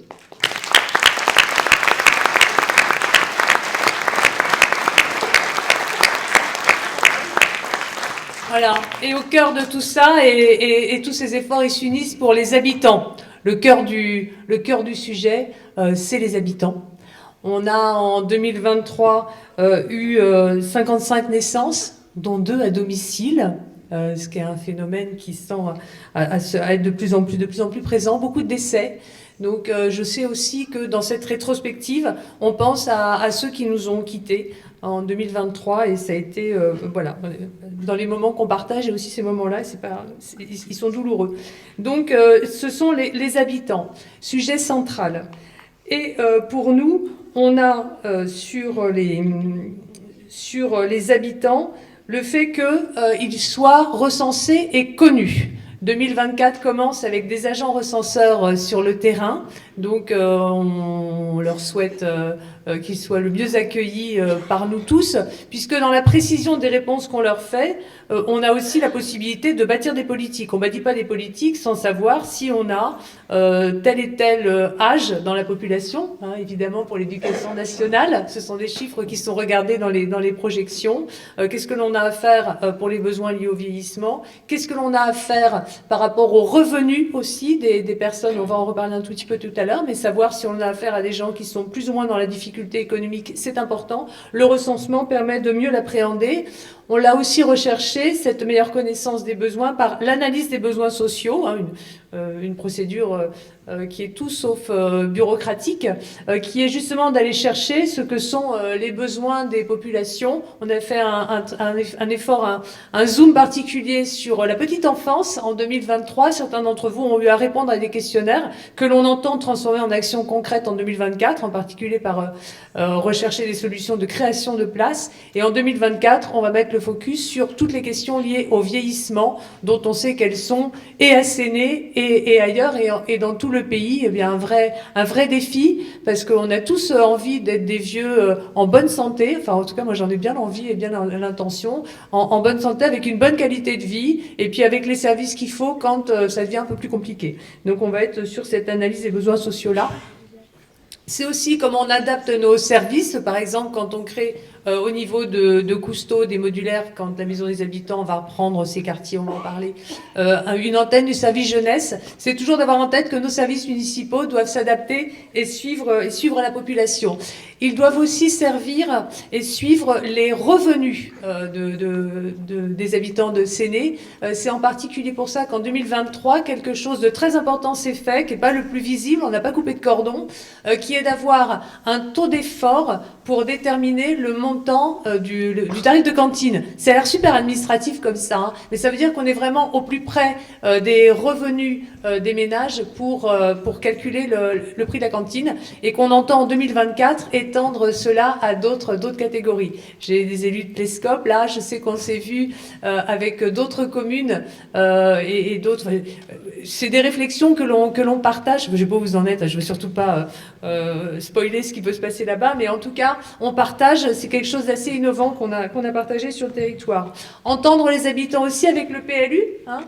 Voilà. Et au cœur de tout ça, et tous ces efforts, ils s'unissent pour les habitants. Le cœur du sujet, c'est les habitants. On a en 2023 eu 55 naissances, dont 2 à domicile, ce qui est un phénomène qui tend à être de plus en plus présent. Beaucoup de décès. Donc je sais aussi que dans cette rétrospective, on pense à ceux qui nous ont quittés, en 2023 et ça a été, voilà, dans les moments qu'on partage et aussi ces moments-là, ils sont douloureux. Donc, ce sont les habitants, sujet central. Et pour nous, on a sur les habitants le fait qu'ils soient recensés et connus. 2024 commence avec des agents recenseurs sur le terrain, donc on leur souhaite qu'ils soient le mieux accueillis par nous tous, puisque dans la précision des réponses qu'on leur fait, on a aussi la possibilité de bâtir des politiques. On ne bâtit pas des politiques sans savoir si on a tel et tel âge dans la population, hein, évidemment pour l'éducation nationale, ce sont des chiffres qui sont regardés dans les projections. Qu'est-ce que l'on a à faire pour les besoins liés au vieillissement? Qu'est-ce que l'on a à faire par rapport aux revenus aussi des personnes? On va en reparler un tout petit peu tout à l'heure, mais savoir si on a affaire à des gens qui sont plus ou moins dans la difficulté économique, c'est important. Le recensement permet de mieux l'appréhender. On l'a aussi recherché, cette meilleure connaissance des besoins, par l'analyse des besoins sociaux, hein, une procédure qui est tout sauf bureaucratique, qui est justement d'aller chercher ce que sont les besoins des populations. On a fait un effort, un zoom particulier sur la petite enfance en 2023. Certains d'entre vous ont eu à répondre à des questionnaires que l'on entend transformer en actions concrètes en 2024, en particulier par rechercher des solutions de création de places. Et en 2024, on va mettre le focus sur toutes les questions liées au vieillissement, dont on sait qu'elles sont et à Séné et ailleurs et dans tout le pays. Eh bien, un vrai défi, parce qu'on a tous envie d'être des vieux en bonne santé. Enfin, en tout cas, moi, j'en ai bien l'envie et bien l'intention, en bonne santé, avec une bonne qualité de vie, et puis avec les services qu'il faut quand ça devient un peu plus compliqué. Donc, on va être sur cette analyse des besoins sociaux-là. C'est aussi comment on adapte nos services. Par exemple, quand on crée au niveau de Cousteau des modulaires, quand la Maison des Habitants va reprendre ces quartiers, on va en parler, une antenne du service jeunesse, c'est toujours d'avoir en tête que nos services municipaux doivent s'adapter et suivre la population. Ils doivent aussi servir et suivre les revenus des habitants de Séné. C'est en particulier pour ça qu'en 2023, quelque chose de très important s'est fait, qui n'est pas le plus visible, on n'a pas coupé de cordon, qui est d'avoir un taux d'effort pour déterminer le montant du tarif de cantine. Ça a l'air super administratif comme ça, hein, mais ça veut dire qu'on est vraiment au plus près des revenus des ménages pour calculer le prix de la cantine, et qu'on entend en 2024 étendre cela à d'autres catégories. J'ai des élus de Plescope, là, je sais qu'on s'est vu avec d'autres communes et d'autres. C'est des réflexions que l'on partage. Je ne sais pas où vous en êtes, je ne veux surtout pas spoiler ce qui peut se passer là-bas, mais en tout cas, on partage, c'est quelque chose d'assez innovant qu'on a partagé sur le territoire. Entendre les habitants aussi avec le PLU, hein,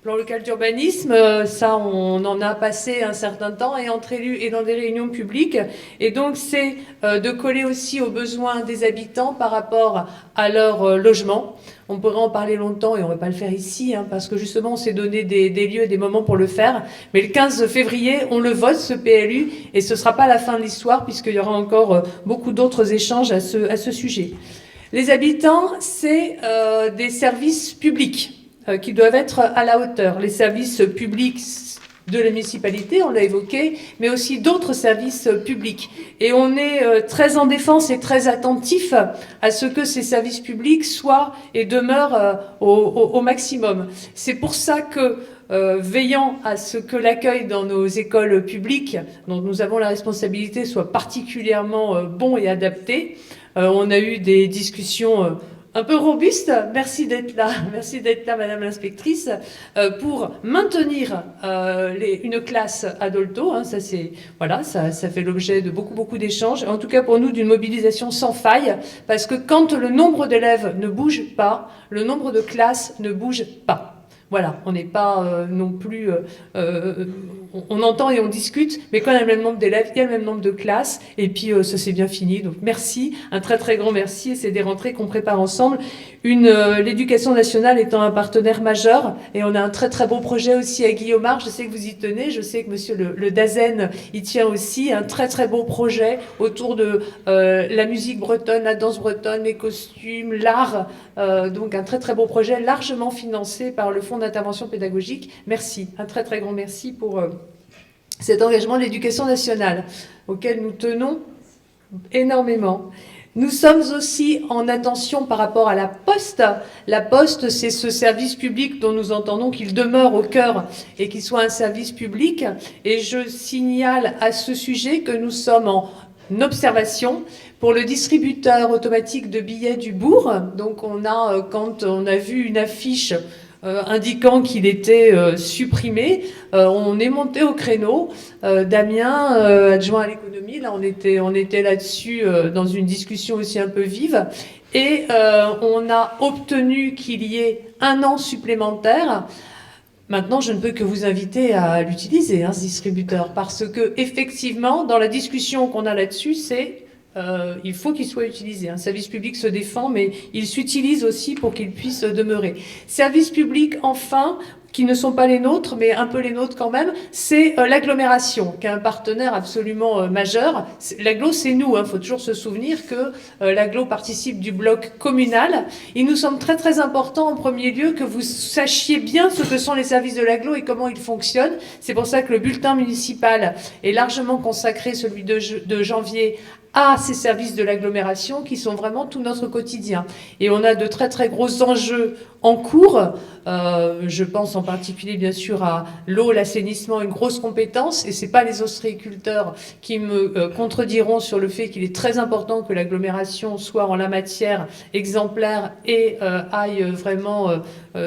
plan local d'urbanisme, ça on en a passé un certain temps, et entre élus et dans des réunions publiques, et donc c'est de coller aussi aux besoins des habitants par rapport à leur logement. On pourrait en parler longtemps et on ne va pas le faire ici, hein, parce que justement on s'est donné des lieux et des moments pour le faire, mais le 15 février on le vote, ce PLU, et ce ne sera pas la fin de l'histoire, puisqu'il y aura encore beaucoup d'autres échanges à ce sujet. Les habitants, c'est des services publics qui doivent être à la hauteur. Les services publics de la municipalité, on l'a évoqué, mais aussi d'autres services publics. Et on est très en défense et très attentif à ce que ces services publics soient et demeurent au maximum. C'est pour ça que, veillant à ce que l'accueil dans nos écoles publiques, dont nous avons la responsabilité, soit particulièrement bon et adapté, on a eu des discussions un peu robuste, merci d'être là, Madame l'inspectrice, pour maintenir une classe à Dolto, hein, ça fait l'objet de beaucoup d'échanges, en tout cas pour nous d'une mobilisation sans faille, parce que quand le nombre d'élèves ne bouge pas, le nombre de classes ne bouge pas. Voilà, on n'est pas non plus... on entend et on discute, mais quand il y a le même nombre d'élèves, il y a le même nombre de classes, et puis ça s'est bien fini. Donc merci, un très grand merci, et c'est des rentrées qu'on prépare ensemble. L'éducation nationale étant un partenaire majeur, et on a un très beau projet aussi à Guillaumard, je sais que vous y tenez, je sais que monsieur le Dazen y tient aussi, un très beau projet autour de la musique bretonne, la danse bretonne, les costumes, l'art, donc un très beau projet largement financé par le Fonds d'intervention pédagogique. Merci, un très grand merci pour cet engagement de l'éducation nationale, auquel nous tenons énormément. Nous sommes aussi en attention par rapport à la Poste. La Poste, c'est ce service public dont nous entendons qu'il demeure au cœur et qu'il soit un service public. Et je signale à ce sujet que nous sommes en observation pour le distributeur automatique de billets du bourg. Donc on a, quand on a vu une affiche indiquant qu'il était supprimé, on est monté au créneau. Damien, adjoint à l'économie, là on était là-dessus dans une discussion aussi un peu vive, et on a obtenu qu'il y ait 1 an supplémentaire. Maintenant, je ne peux que vous inviter à l'utiliser, ce distributeur, parce que effectivement, dans la discussion qu'on a là-dessus, il faut qu'il soit utilisé. Un service public se défend, mais il s'utilise aussi pour qu'il puisse demeurer. Service public, enfin, qui ne sont pas les nôtres, mais un peu les nôtres quand même, c'est l'agglomération, qui est un partenaire absolument majeur. L'agglo, c'est nous, faut toujours se souvenir que l'agglo participe du bloc communal. Il nous semble très très important en premier lieu que vous sachiez bien ce que sont les services de l'agglo et comment ils fonctionnent. C'est pour ça que le bulletin municipal est largement consacré, celui de janvier, à ces services de l'agglomération qui sont vraiment tout notre quotidien. Et on a de très très gros enjeux en cours. Je pense en particulier bien sûr à l'eau, l'assainissement, une grosse compétence, et c'est pas les ostréiculteurs qui me contrediront sur le fait qu'il est très important que l'agglomération soit en la matière exemplaire et aille vraiment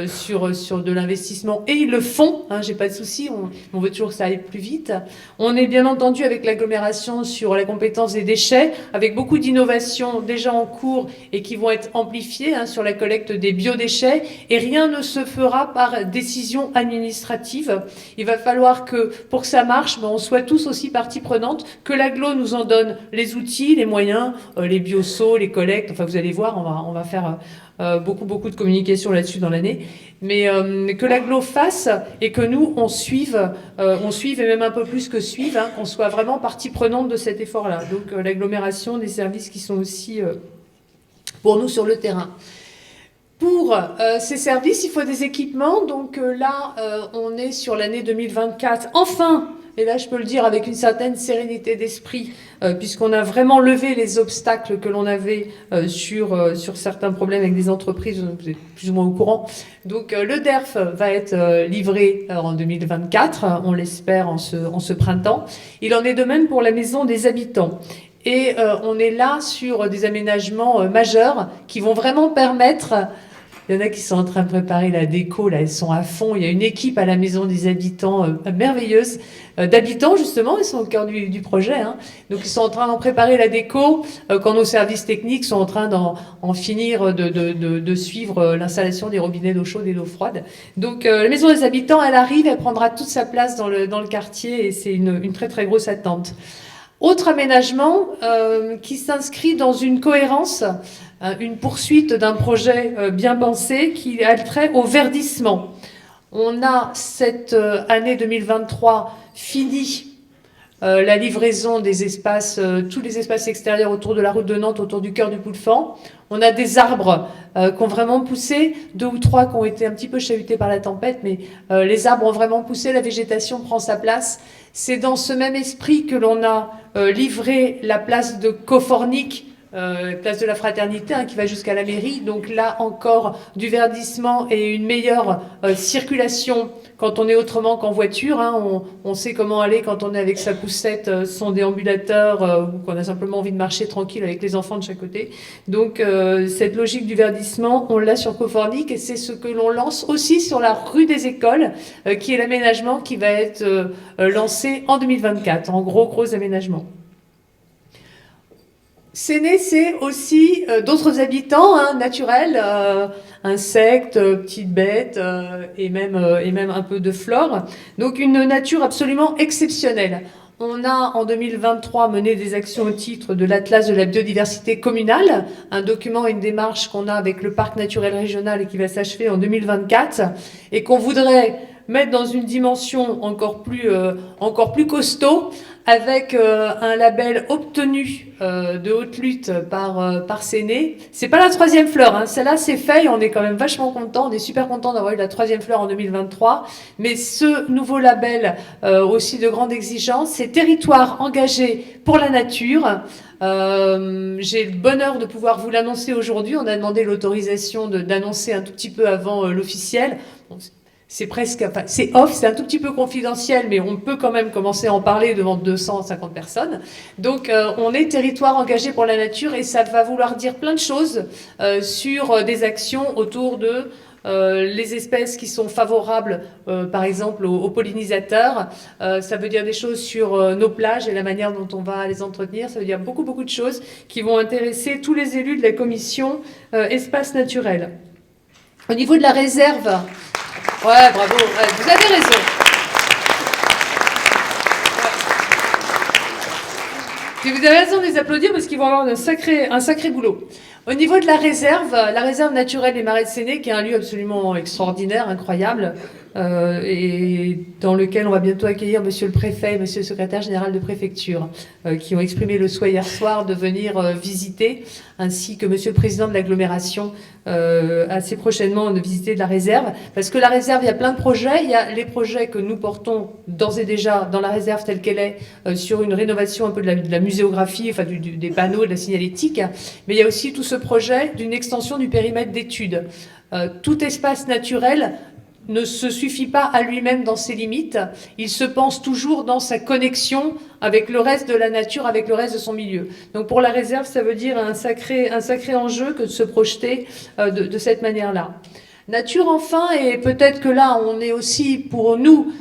sur de l'investissement, et ils le font, j'ai pas de souci, on veut toujours que ça aille plus vite. On est bien entendu avec l'agglomération sur la compétence des déchets, avec beaucoup d'innovations déjà en cours et qui vont être amplifiées sur la collecte des biodéchets, et rien ne se fera par décision administrative. Il va falloir que, pour que ça marche, on soit tous aussi partie prenante, que l'agglo nous en donne les outils, les moyens, les bioseaux, les collectes, enfin vous allez voir, on va faire beaucoup de communication là-dessus dans l'année, mais que l'agglo fasse et que nous, on suive et même un peu plus que suive, qu'on soit vraiment partie prenante de cet effort-là. Donc l'agglomération, des services qui sont aussi pour nous sur le terrain. Pour ces services, il faut des équipements. Donc là, on est sur l'année 2024. Enfin, et là je peux le dire avec une certaine sérénité d'esprit, puisqu'on a vraiment levé les obstacles que l'on avait sur certains problèmes avec des entreprises, vous êtes plus ou moins au courant. Donc le DERF va être livré en 2024, on l'espère en ce printemps. Il en est de même pour la maison des habitants. Et on est là sur des aménagements majeurs qui vont vraiment permettre... Il y en a qui sont en train de préparer la déco, là, elles sont à fond. Il y a une équipe à la maison des habitants merveilleuse, d'habitants justement, ils sont au cœur du projet. Donc ils sont en train d'en préparer la déco, quand nos services techniques sont en train d'en finir de suivre l'installation des robinets d'eau chaude et d'eau froide. Donc la maison des habitants, elle arrive, elle prendra toute sa place dans le quartier, et c'est une très très grosse attente. Autre aménagement qui s'inscrit dans une cohérence, une poursuite d'un projet bien pensé qui a trait au verdissement. On a cette année 2023 fini la livraison des espaces, tous les espaces extérieurs autour de la route de Nantes, autour du cœur du Poulefant. On a des arbres qui ont vraiment poussé, 2 ou 3 qui ont été un petit peu chahutés par la tempête, mais les arbres ont vraiment poussé, la végétation prend sa place. C'est dans ce même esprit que l'on a livré la place de Cofornic, place de la Fraternité, qui va jusqu'à la mairie. Donc là encore, du verdissement et une meilleure circulation quand on est autrement qu'en voiture. On sait comment aller quand on est avec sa poussette, son déambulateur, ou qu'on a simplement envie de marcher tranquille avec les enfants de chaque côté. Donc cette logique du verdissement, on l'a sur Cofornic, et c'est ce que l'on lance aussi sur la rue des Écoles, qui est l'aménagement qui va être lancé en 2024, en gros aménagement. Séné, c'est aussi d'autres habitants naturels, insectes, petites bêtes et même un peu de flore. Donc une nature absolument exceptionnelle. On a en 2023 mené des actions au titre de l'Atlas de la biodiversité communale, un document et une démarche qu'on a avec le parc naturel régional et qui va s'achever en 2024, et qu'on voudrait mettre dans une dimension encore plus costaud, avec un label obtenu de haute lutte par Séné. C'est pas la 3e fleur, hein. Celle-là c'est fait et on est quand même vachement content, on est super content d'avoir eu la 3e fleur en 2023. Mais ce nouveau label aussi de grande exigence, c'est territoire engagé pour la nature. J'ai le bonheur de pouvoir vous l'annoncer aujourd'hui. On a demandé l'autorisation d'annoncer un tout petit peu avant l'officiel. Bon, c'est presque, enfin, c'est off, c'est un tout petit peu confidentiel, mais on peut quand même commencer à en parler devant 250 personnes. Donc, on est territoire engagé pour la nature et ça va vouloir dire plein de choses sur des actions autour de les espèces qui sont favorables, par exemple, aux pollinisateurs. Ça veut dire des choses sur nos plages et la manière dont on va les entretenir. Ça veut dire beaucoup, beaucoup de choses qui vont intéresser tous les élus de la commission espace naturel. Au niveau de la réserve... Ouais, bravo, ouais, vous avez raison. Ouais. Puis vous avez raison de les applaudir parce qu'ils vont avoir un sacré boulot. Au niveau de la réserve naturelle des Marais de Séné, qui est un lieu absolument extraordinaire, incroyable, et dans lequel on va bientôt accueillir monsieur le préfet et monsieur le secrétaire général de préfecture, qui ont exprimé le souhait hier soir de venir visiter, ainsi que monsieur le président de l'agglomération, assez prochainement de visiter de la réserve. Parce que la réserve, il y a plein de projets. Il y a les projets que nous portons d'ores et déjà dans la réserve telle qu'elle est, sur une rénovation un peu de la muséographie, enfin des panneaux, de la signalétique. Mais il y a aussi tout ce projet d'une extension du périmètre d'études. Tout espace naturel ne se suffit pas à lui-même dans ses limites, il se pense toujours dans sa connexion avec le reste de la nature, avec le reste de son milieu. Donc pour la réserve, ça veut dire un sacré enjeu que de se projeter de cette manière-là. Nature enfin, et peut-être que là on est aussi pour nous,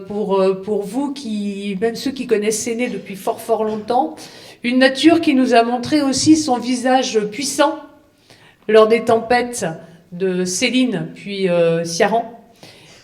pour vous, même ceux qui connaissent Séné depuis fort longtemps, une nature qui nous a montré aussi son visage puissant lors des tempêtes de Céline puis Ciaran.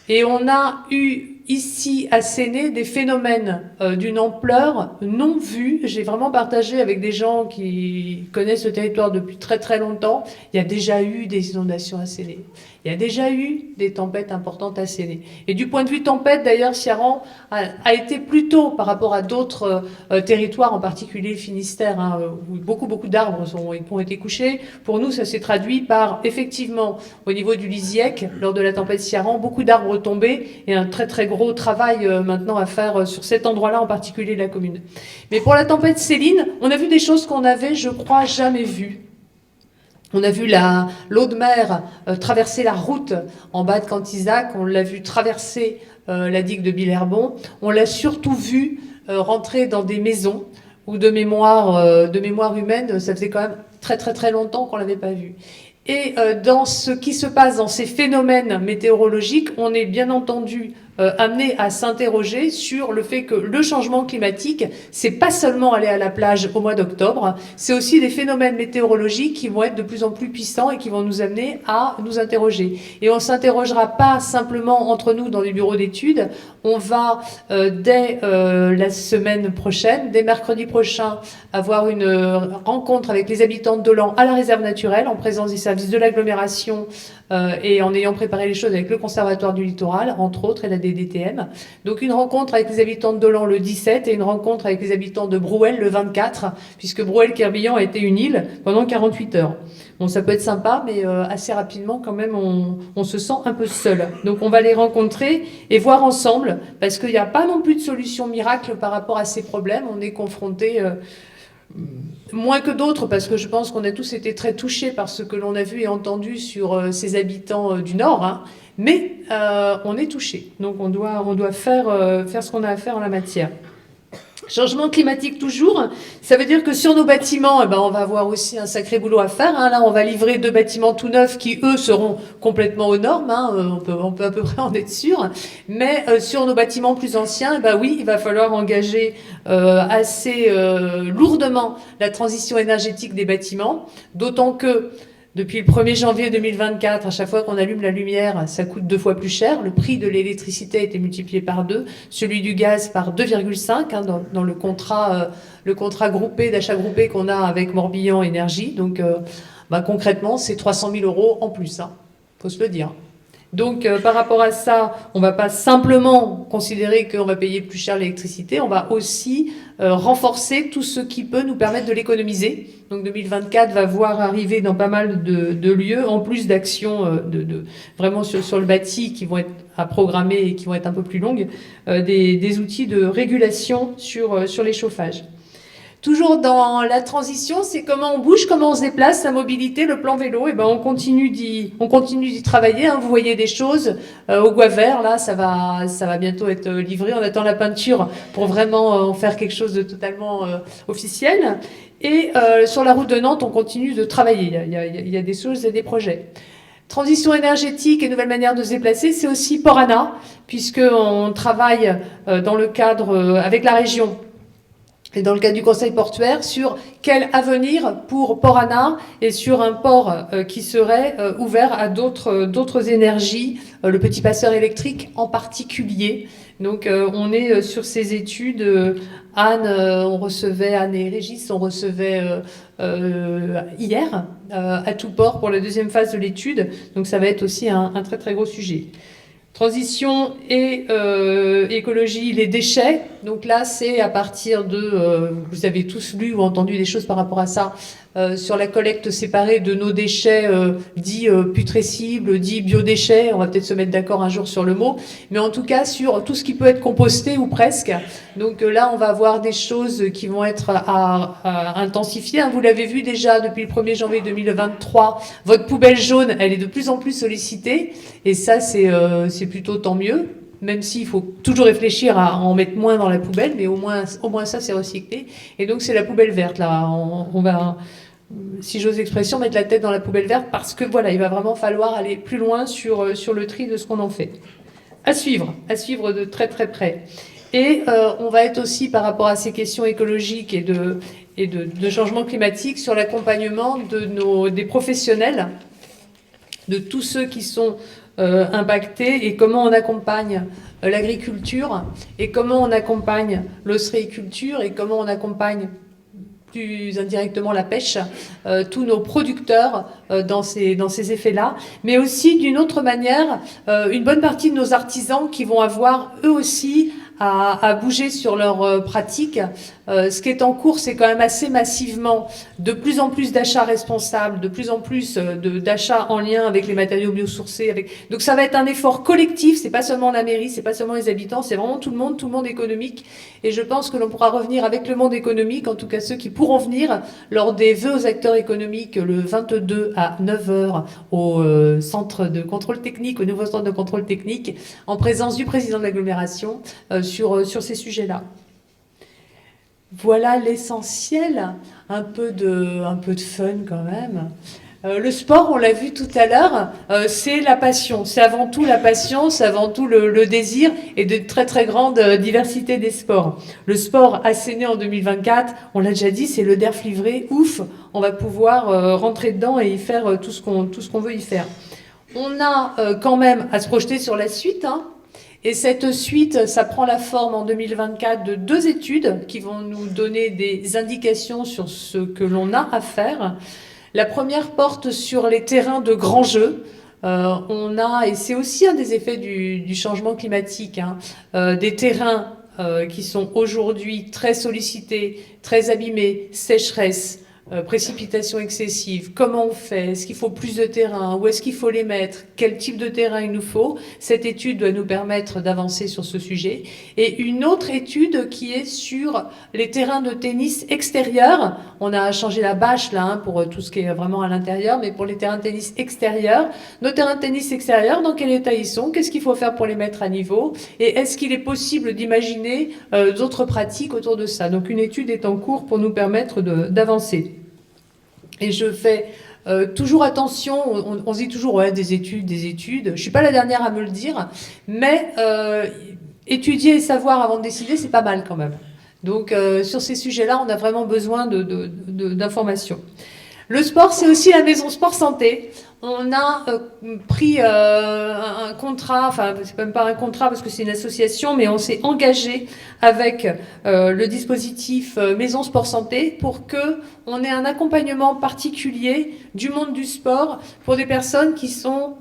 Et on a eu ici à Séné des phénomènes d'une ampleur non vue. J'ai vraiment partagé avec des gens qui connaissent le territoire depuis très longtemps. Il y a déjà eu des inondations à Séné. Il y a déjà eu des tempêtes importantes à Séné. Et du point de vue tempête, d'ailleurs, Ciaran a été plutôt, par rapport à d'autres territoires, en particulier le Finistère, hein, où beaucoup d'arbres ont été couchés. Pour nous, ça s'est traduit par, effectivement, au niveau du Lisiec, lors de la tempête Ciaran, beaucoup d'arbres tombés et un très gros travail maintenant à faire sur cet endroit-là, en particulier de la commune. Mais pour la tempête Céline, on a vu des choses qu'on avait, je crois, jamais vues. On a vu l'eau de mer traverser la route en bas de Cantisac, on l'a vu traverser la digue de Bilherbon, on l'a surtout vu rentrer dans des maisons où de mémoire humaine, ça faisait quand même très longtemps qu'on ne l'avait pas vu. Et dans ce qui se passe dans ces phénomènes météorologiques, on est bien entendu amené à s'interroger sur le fait que le changement climatique, c'est pas seulement aller à la plage au mois d'octobre, c'est aussi des phénomènes météorologiques qui vont être de plus en plus puissants et qui vont nous amener à nous interroger. Et on s'interrogera pas simplement entre nous dans les bureaux d'études, on va dès la semaine prochaine, dès mercredi prochain, avoir une rencontre avec les habitants de Dolan à la réserve naturelle en présence des services de l'agglomération et en ayant préparé les choses avec le Conservatoire du Littoral, entre autres, et la DDTM. Donc une rencontre avec les habitants de Dolan le 17 et une rencontre avec les habitants de Brouel le 24, puisque Brouel-Kerbillan a été une île pendant 48 heures. Bon, ça peut être sympa, mais assez rapidement, quand même, on se sent un peu seul. Donc on va les rencontrer et voir ensemble, parce qu'il n'y a pas non plus de solution miracle par rapport à ces problèmes. On est confrontés... moins que d'autres, parce que je pense qu'on a tous été très touchés par ce que l'on a vu et entendu sur ces habitants du Nord, hein. Mais on est touchés, donc on doit faire ce qu'on a à faire en la matière. Changement climatique toujours, ça veut dire que sur nos bâtiments, eh ben, on va avoir aussi un sacré boulot à faire, hein. Là, on va livrer 2 bâtiments tout neufs qui, eux, seront complètement aux normes, hein. On peut à peu près en être sûr. Mais sur nos bâtiments plus anciens, eh ben, oui, il va falloir engager assez lourdement la transition énergétique des bâtiments, d'autant que depuis le 1er janvier 2024, à chaque fois qu'on allume la lumière, ça coûte 2 fois plus cher. Le prix de l'électricité a été multiplié par 2, celui du gaz par 2,5 hein, dans le contrat groupé, d'achat groupé qu'on a avec Morbihan Énergie. Donc concrètement, c'est 300 000 € en plus, hein, faut se le dire. Donc par rapport à ça, on ne va pas simplement considérer qu'on va payer plus cher l'électricité, on va aussi renforcer tout ce qui peut nous permettre de l'économiser. Donc 2024 va voir arriver dans pas mal de lieux, en plus d'actions vraiment sur le bâti qui vont être à programmer et qui vont être un peu plus longues, des outils de régulation sur les chauffages. Toujours dans la transition, c'est comment on bouge, comment on se déplace, la mobilité, le plan vélo. Et ben on continue d'y travailler. Hein. Vous voyez des choses au Bois Vert, là, ça va bientôt être livré. On attend la peinture pour vraiment en faire quelque chose de totalement officiel. Et sur la route de Nantes, on continue de travailler. Il y a des choses et des projets. Transition énergétique et nouvelle manière de se déplacer, c'est aussi Port-Anna, puisqu'on travaille dans le cadre avec la région et dans le cadre du Conseil portuaire, sur quel avenir pour Port-Anna et sur un port qui serait ouvert à d'autres énergies, le petit passeur électrique en particulier. Donc on est sur ces études. Anne et Régis, on recevait hier à tout port pour la deuxième phase de l'étude. Donc ça va être aussi un très très gros sujet. Transition et écologie, les déchets. Donc là, c'est à partir de... vous avez tous lu ou entendu des choses par rapport à ça, sur la collecte séparée de nos déchets dits putrescibles, dits biodéchets. On va peut-être se mettre d'accord un jour sur le mot. Mais en tout cas, sur tout ce qui peut être composté ou presque. Donc là, on va avoir des choses qui vont être à intensifier. Vous l'avez vu déjà depuis le 1er janvier 2023. Votre poubelle jaune, elle est de plus en plus sollicitée. Et ça, c'est plutôt tant mieux. Même s'il faut toujours réfléchir à en mettre moins dans la poubelle, mais au moins ça, c'est recyclé. Et donc, c'est la poubelle verte, là. On va, si j'ose l'expression, mettre la tête dans la poubelle verte parce que, voilà, il va vraiment falloir aller plus loin sur le tri de ce qu'on en fait. À suivre de très, très près. Et on va être aussi, par rapport à ces questions écologiques et de changement climatique, sur l'accompagnement des professionnels, de tous ceux qui sont impactés, et comment on accompagne l'agriculture, et comment on accompagne l'ostréiculture, et comment on accompagne plus indirectement la pêche, tous nos producteurs dans ces effets-là, mais aussi d'une autre manière, une bonne partie de nos artisans qui vont avoir eux aussi à bouger sur leurs pratiques. Ce qui est en cours, c'est quand même assez massivement de plus en plus d'achats responsables, de plus en plus d'achats en lien avec les matériaux biosourcés. Donc ça va être un effort collectif, c'est pas seulement la mairie, c'est pas seulement les habitants, c'est vraiment tout le monde économique. Et je pense que l'on pourra revenir avec le monde économique, en tout cas ceux qui pourront venir, lors des vœux aux acteurs économiques le 22 à 9h au centre de contrôle technique, au nouveau centre de contrôle technique, en présence du président de l'agglomération, sur ces sujets-là. Voilà l'essentiel, un peu de fun quand même. Le sport, on l'a vu tout à l'heure, c'est la passion. C'est avant tout la passion, c'est avant tout le désir et de très très grande diversité des sports. Le sport asséné en 2024, on l'a déjà dit, c'est le DERF livré, ouf, on va pouvoir rentrer dedans et y faire tout ce qu'on veut y faire. On a quand même à se projeter sur la suite, hein. Et cette suite, ça prend la forme en 2024 de 2 études qui vont nous donner des indications sur ce que l'on a à faire. La première porte sur les terrains de grands jeux. Et c'est aussi un des effets du changement climatique, hein, des terrains qui sont aujourd'hui très sollicités, très abîmés, sécheresse, précipitations excessives, comment on fait, est-ce qu'il faut plus de terrain, où est-ce qu'il faut les mettre, quel type de terrain il nous faut. Cette étude doit nous permettre d'avancer sur ce sujet. Et une autre étude qui est sur les terrains de tennis extérieurs. On a changé la bâche là, hein, pour tout ce qui est vraiment à l'intérieur, mais pour les terrains de tennis extérieurs, nos terrains de tennis extérieurs, dans quel état ils sont, qu'est-ce qu'il faut faire pour les mettre à niveau, et est-ce qu'il est possible d'imaginer d'autres pratiques autour de ça. Donc une étude est en cours pour nous permettre d'avancer. Et je fais toujours attention, on se dit toujours ouais, des études. Je ne suis pas la dernière à me le dire, mais étudier et savoir avant de décider, c'est pas mal quand même. Donc sur ces sujets-là, on a vraiment besoin d'informations. Le sport, c'est aussi la maison sport santé. On a pris un contrat, enfin c'est même pas un contrat parce que c'est une association, mais on s'est engagé avec le dispositif Maison Sport Santé pour que on ait un accompagnement particulier du monde du sport pour des personnes qui sont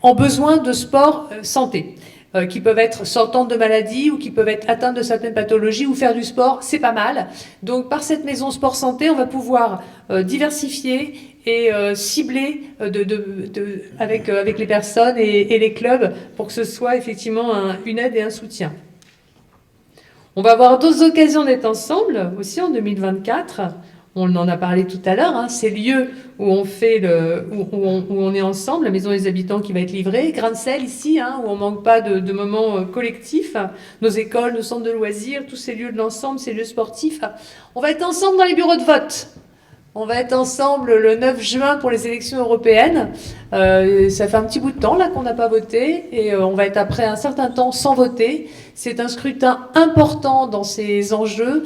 en besoin de sport santé. Qui peuvent être sortantes de maladies ou qui peuvent être atteintes de certaines pathologies ou faire du sport, c'est pas mal. Donc par cette maison sport santé, on va pouvoir diversifier et cibler avec les personnes et les clubs pour que ce soit effectivement une aide et un soutien. On va avoir d'autres occasions d'être ensemble aussi en 2024. On en a parlé tout à l'heure, hein, ces lieux où on fait où on est ensemble, la maison des habitants qui va être livrée, Grain de Sel ici, hein, où on manque pas de moments collectifs, nos écoles, nos centres de loisirs, tous ces lieux de l'ensemble, ces lieux sportifs. On va être ensemble dans les bureaux de vote. On va être ensemble le 9 juin pour les élections européennes. Ça fait un petit bout de temps là qu'on n'a pas voté et on va être après un certain temps sans voter. C'est un scrutin important dans ces enjeux.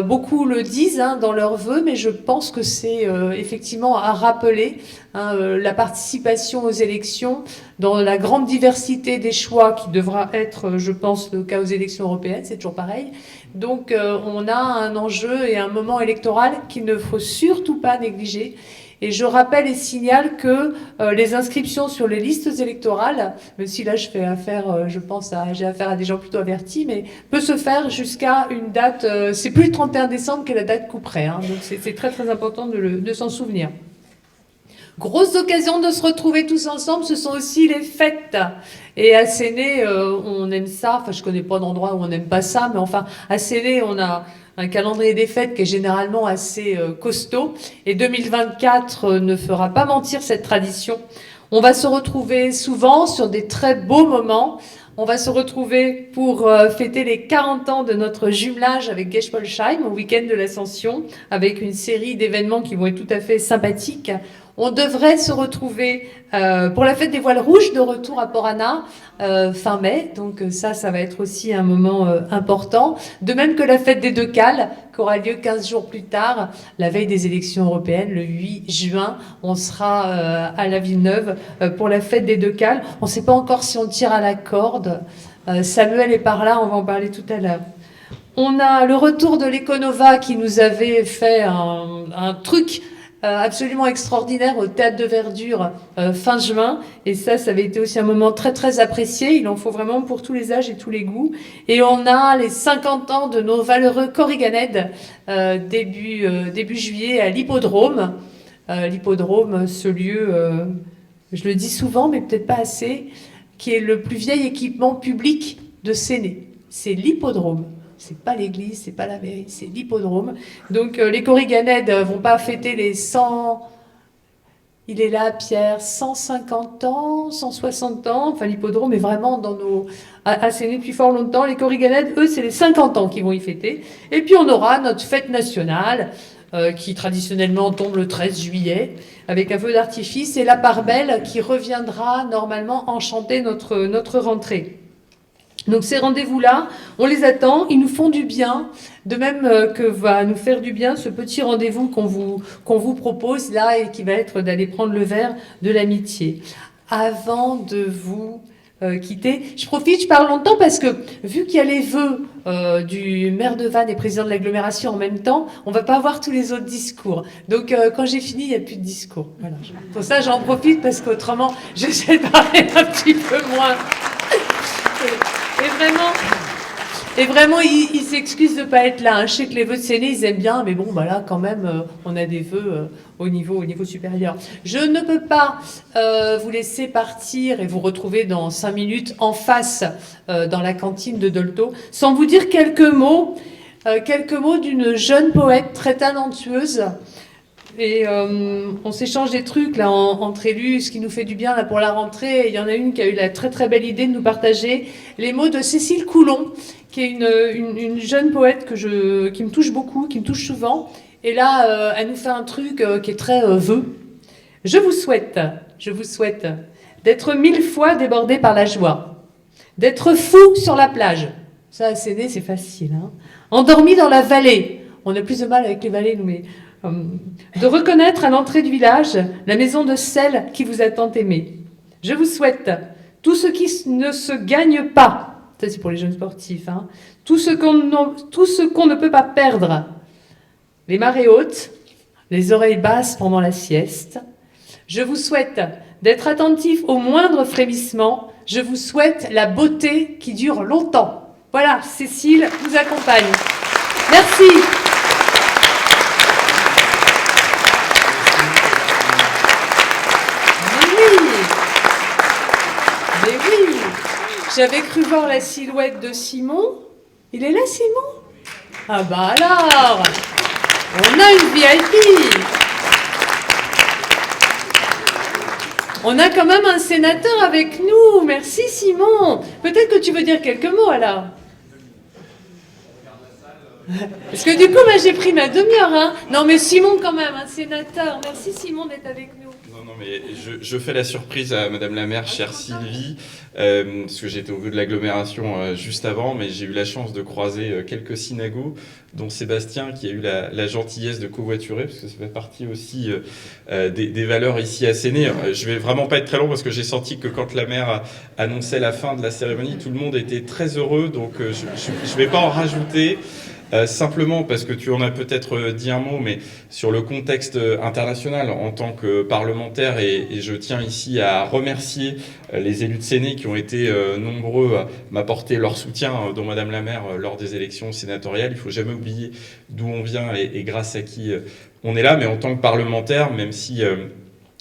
Beaucoup le disent hein, dans leurs vœux, mais je pense que c'est effectivement à rappeler hein, la participation aux élections dans la grande diversité des choix qui devra être, je pense, le cas aux élections européennes. C'est toujours pareil. Donc on a un enjeu et un moment électoral qu'il ne faut surtout pas négliger. Et je rappelle et signale que les inscriptions sur les listes électorales, même si là je fais affaire, j'ai affaire à des gens plutôt avertis, mais peut se faire jusqu'à une date, c'est plus le 31 décembre qui est la date couperet, hein, donc c'est très très important de s'en souvenir. Grosse occasion de se retrouver tous ensemble, ce sont aussi les fêtes. Et à Séné, on aime ça, enfin je connais pas d'endroit où on n'aime pas ça, mais enfin à Séné, on a un calendrier des fêtes qui est généralement assez costaud. Et 2024 ne fera pas mentir cette tradition. On va se retrouver souvent sur des très beaux moments. On va se retrouver pour fêter les 40 ans de notre jumelage avec Geschpolsheim au week-end de l'Ascension, avec une série d'événements qui vont être tout à fait sympathiques. On devrait se retrouver pour la fête des voiles rouges de retour à Porana fin mai. Donc ça va être aussi un moment important. De même que la fête des Deux Cales, qui aura lieu 15 jours plus tard, la veille des élections européennes, le 8 juin. On sera à la Villeneuve pour la fête des Deux Cales. On ne sait pas encore si on tire à la corde. Samuel est par là, on va en parler tout à l'heure. On a le retour de l'Econova qui nous avait fait un truc absolument extraordinaire au Théâtre de Verdure fin juin. Et ça avait été aussi un moment très très apprécié. Il en faut vraiment pour tous les âges et tous les goûts. Et on a les 50 ans de nos valeureux Corriganed début juillet à l'Hippodrome. L'Hippodrome, ce lieu, je le dis souvent mais peut-être pas assez, qui est le plus vieil équipement public de Séné. C'est l'Hippodrome. C'est pas l'église, c'est pas la mairie, c'est l'hippodrome. Donc les Corriganed vont pas fêter les 100... Il est là, Pierre, 150 ans, 160 ans. Enfin, l'hippodrome est vraiment à Séné depuis fort longtemps. Les Corriganed, eux, c'est les 50 ans qu'ils vont y fêter. Et puis on aura notre fête nationale, qui traditionnellement tombe le 13 juillet, avec un feu d'artifice, et la part belle qui reviendra normalement enchanter notre rentrée. Donc ces rendez-vous-là, on les attend, ils nous font du bien, de même que va nous faire du bien ce petit rendez-vous qu'on vous propose là et qui va être d'aller prendre le verre de l'amitié. Avant de vous quitter, je profite, je parle longtemps parce que vu qu'il y a les vœux du maire de Vannes et président de l'agglomération en même temps, on va pas avoir tous les autres discours. Donc quand j'ai fini, il n'y a plus de discours. Voilà. Pour ça, j'en profite parce qu'autrement, j'essaie de parler un petit peu moins. Et vraiment, ils s'excusent de ne pas être là. Hein. Je sais que les vœux de Séné, ils aiment bien, mais bon, bah là, quand même, on a des vœux au niveau supérieur. Je ne peux pas vous laisser partir et vous retrouver dans 5 minutes en face dans la cantine de Dolto, sans vous dire quelques mots d'une jeune poète très talentueuse. Et on s'échange des trucs là entre élus, ce qui nous fait du bien là pour la rentrée. Et il y en a une qui a eu la très très belle idée de nous partager les mots de Cécile Coulon, qui est une jeune poète qui me touche beaucoup, qui me touche souvent. Et là, elle nous fait un truc qui est très vœu. Je vous souhaite d'être 1000 fois débordé par la joie, d'être fou sur la plage. Ça, à Séné, c'est facile. Hein. Endormi dans la vallée. On a plus de mal avec les vallées, nous, mais de reconnaître à l'entrée du village la maison de celle qui vous a tant aimé. Je vous souhaite tout ce qui ne se gagne pas, ça c'est pour les jeunes sportifs, hein, tout ce qu'on ne peut pas perdre, les marées hautes, les oreilles basses pendant la sieste. Je vous souhaite d'être attentif au moindre frémissement. Je vous souhaite la beauté qui dure longtemps. Voilà, Cécile vous accompagne. Merci. Mais oui, j'avais cru voir la silhouette de Simon. Il est là, Simon? Ah bah alors, on a une VIP. On a quand même un sénateur avec nous. Merci Simon. Peut-être que tu veux dire quelques mots alors. Parce que du coup, moi, j'ai pris ma demi-heure. Hein. Non mais Simon quand même, un sénateur. Merci Simon d'être avec nous. Non, mais je fais la surprise à Madame la maire, chère Sylvie, parce que j'étais au vœu de l'agglomération juste avant, mais j'ai eu la chance de croiser quelques synagogues, dont Sébastien, qui a eu la gentillesse de covoiturer, parce que ça fait partie aussi des valeurs ici à Séné. Je vais vraiment pas être très long, parce que j'ai senti que quand la maire annonçait la fin de la cérémonie, tout le monde était très heureux, donc je vais pas en rajouter. Simplement parce que tu en as peut-être dit un mot, mais sur le contexte international en tant que parlementaire, et je tiens ici à remercier les élus de Séné qui ont été nombreux à m'apporter leur soutien, dont Madame la maire, lors des élections sénatoriales. Il faut jamais oublier d'où on vient et grâce à qui on est là, mais en tant que parlementaire, même si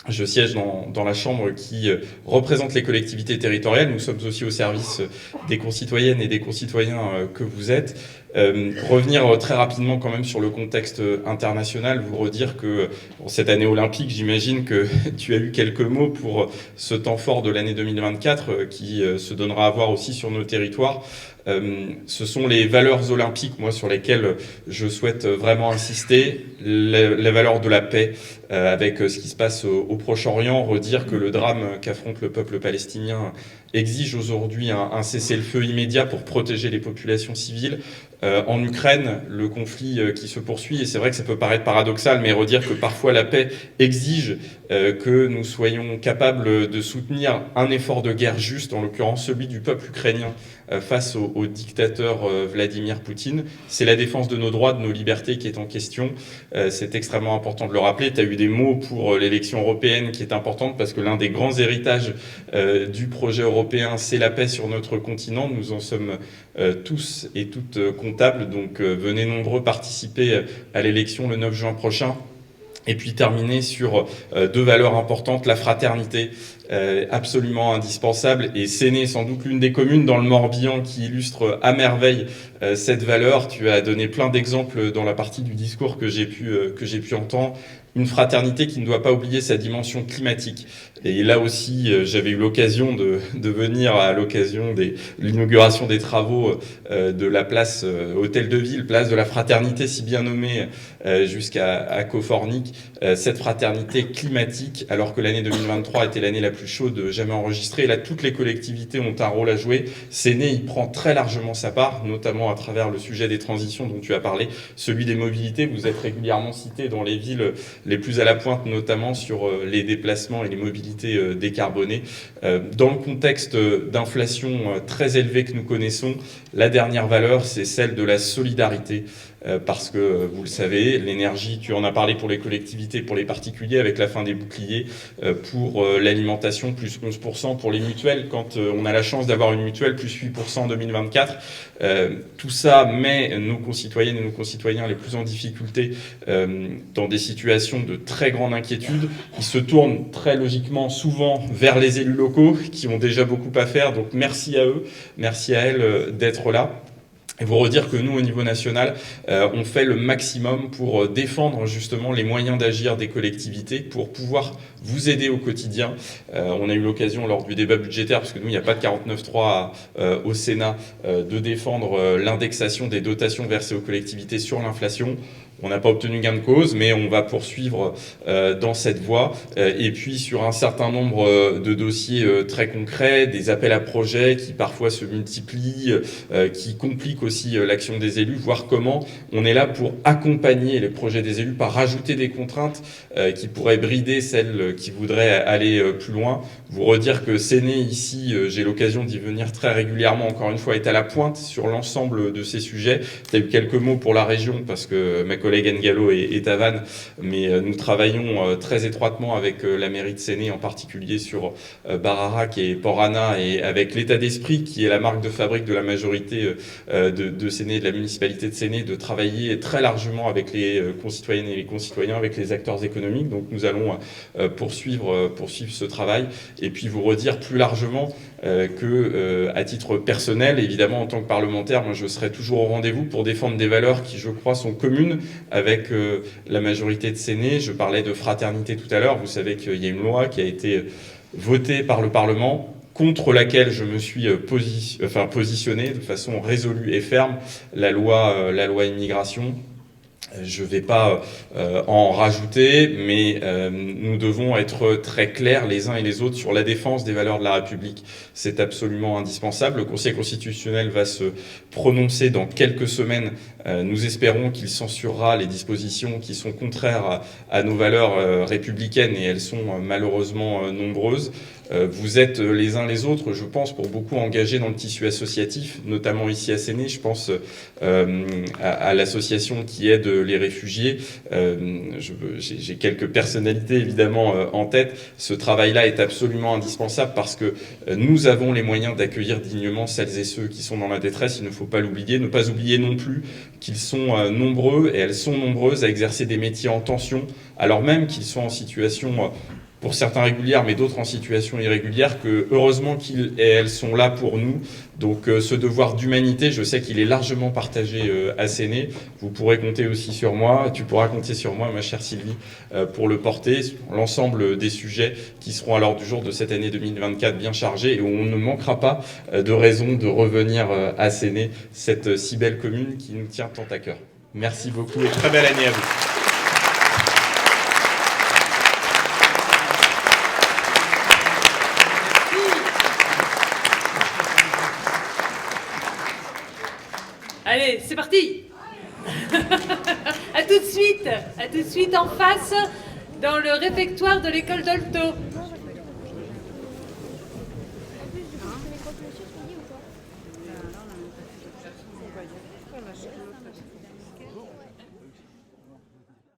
je siège dans la Chambre qui représente les collectivités territoriales, nous sommes aussi au service des concitoyennes et des concitoyens que vous êtes. Revenir très rapidement quand même sur le contexte international, vous redire que pour cette année olympique, j'imagine que tu as eu quelques mots pour ce temps fort de l'année 2024 qui se donnera à voir aussi sur nos territoires. Ce sont les valeurs olympiques, moi, sur lesquelles je souhaite vraiment insister, les valeurs de la paix, avec ce qui se passe au Proche-Orient, redire que le drame qu'affronte le peuple palestinien exige aujourd'hui un cessez-le-feu immédiat pour protéger les populations civiles. En Ukraine, le conflit qui se poursuit, et c'est vrai que ça peut paraître paradoxal, mais redire que parfois la paix exige que nous soyons capables de soutenir un effort de guerre juste, en l'occurrence celui du peuple ukrainien face au dictateur Vladimir Poutine. C'est la défense de nos droits, de nos libertés qui est en question. C'est extrêmement important de le rappeler. Tu as eu des mots pour l'élection européenne qui est importante parce que l'un des grands héritages du projet européen, c'est la paix sur notre continent. Nous en sommes tous et toutes comptables, donc venez nombreux participer à l'élection le 9 juin prochain. Et puis terminer sur deux valeurs importantes, la fraternité, absolument indispensable, et Séné est sans doute l'une des communes dans le Morbihan qui illustre à merveille cette valeur. Tu as donné plein d'exemples dans la partie du discours que j'ai pu entendre. Une fraternité qui ne doit pas oublier sa dimension climatique. Et là aussi, j'avais eu l'occasion de venir à l'occasion de l'inauguration des travaux de la place Hôtel de Ville, place de la Fraternité si bien nommée, jusqu'à Cofornic. Cette fraternité climatique, alors que l'année 2023 était l'année la plus chaude jamais enregistrée. Et là, toutes les collectivités ont un rôle à jouer. Séné y prend très largement sa part, notamment à travers le sujet des transitions dont tu as parlé, celui des mobilités. Vous êtes régulièrement cité dans les villes les plus à la pointe, notamment sur les déplacements et les mobilités décarbonées. Dans le contexte d'inflation très élevée que nous connaissons, la dernière valeur, c'est celle de la solidarité. Parce que, vous le savez, l'énergie, tu en as parlé pour les collectivités, pour les particuliers, avec la fin des boucliers, pour l'alimentation, plus 11%, pour les mutuelles, quand on a la chance d'avoir une mutuelle, plus 8% en 2024. Tout ça met nos concitoyennes et nos concitoyens les plus en difficulté dans des situations de très grande inquiétude. Ils se tournent très logiquement, souvent, vers les élus locaux, qui ont déjà beaucoup à faire. Donc merci à eux, merci à elles d'être là. Et vous redire que nous, au niveau national, on fait le maximum pour défendre justement les moyens d'agir des collectivités, pour pouvoir vous aider au quotidien. On a eu l'occasion lors du débat budgétaire, parce que nous, il n'y a pas de 49.3 au Sénat, de défendre l'indexation des dotations versées aux collectivités sur l'inflation. On n'a pas obtenu gain de cause, mais on va poursuivre dans cette voie. Et puis sur un certain nombre de dossiers très concrets, des appels à projets qui parfois se multiplient, qui compliquent aussi l'action des élus, voir comment on est là pour accompagner les projets des élus, par rajouter des contraintes qui pourraient brider celles qui voudraient aller plus loin. Vous redire que Séné, ici, j'ai l'occasion d'y venir très régulièrement, encore une fois, est à la pointe sur l'ensemble de ces sujets. Tu as eu quelques mots pour la région, parce que ma collègue Anne Gallo est à Vannes, mais nous travaillons très étroitement avec la mairie de Séné, en particulier sur Bararac et Port-Anna, et avec l'état d'esprit qui est la marque de fabrique de la majorité de Séné, de la municipalité de Séné, de travailler très largement avec les concitoyennes et les concitoyens, avec les acteurs économiques. Donc nous allons poursuivre ce travail, et puis vous redire plus largement à titre personnel, évidemment en tant que parlementaire, moi je serai toujours au rendez-vous pour défendre des valeurs qui, je crois, sont communes avec la majorité de Séné. Je parlais de fraternité tout à l'heure. Vous savez qu'il y a une loi qui a été votée par le Parlement, contre laquelle je me suis positionné de façon résolue et ferme, la loi immigration. Je ne vais pas en rajouter, mais nous devons être très clairs les uns et les autres sur la défense des valeurs de la République. C'est absolument indispensable. Le Conseil constitutionnel va se prononcer dans quelques semaines. Nous espérons qu'il censurera les dispositions qui sont contraires à nos valeurs républicaines, et elles sont malheureusement nombreuses. Vous êtes les uns les autres, je pense, pour beaucoup engagés dans le tissu associatif, notamment ici à Séné. Je pense à l'association qui aide les réfugiés. J'ai quelques personnalités évidemment en tête. Ce travail-là est absolument indispensable parce que nous avons les moyens d'accueillir dignement celles et ceux qui sont dans la détresse. Il ne faut pas l'oublier. Ne pas oublier non plus qu'ils sont nombreux, et elles sont nombreuses, à exercer des métiers en tension, alors même qu'ils sont en situation pour certains régulières, mais d'autres en situation irrégulière, que heureusement qu'ils et elles sont là pour nous. Donc ce devoir d'humanité, je sais qu'il est largement partagé à Séné. Vous pourrez compter aussi sur moi, tu pourras compter sur moi, ma chère Sylvie, pour le porter sur l'ensemble des sujets qui seront à l'ordre du jour de cette année 2024 bien chargée, et où on ne manquera pas de raison de revenir à Séné, cette si belle commune qui nous tient tant à cœur. Merci beaucoup et très belle année à vous. Allez, c'est parti. À tout de suite en face, dans le réfectoire de l'école d'Olto.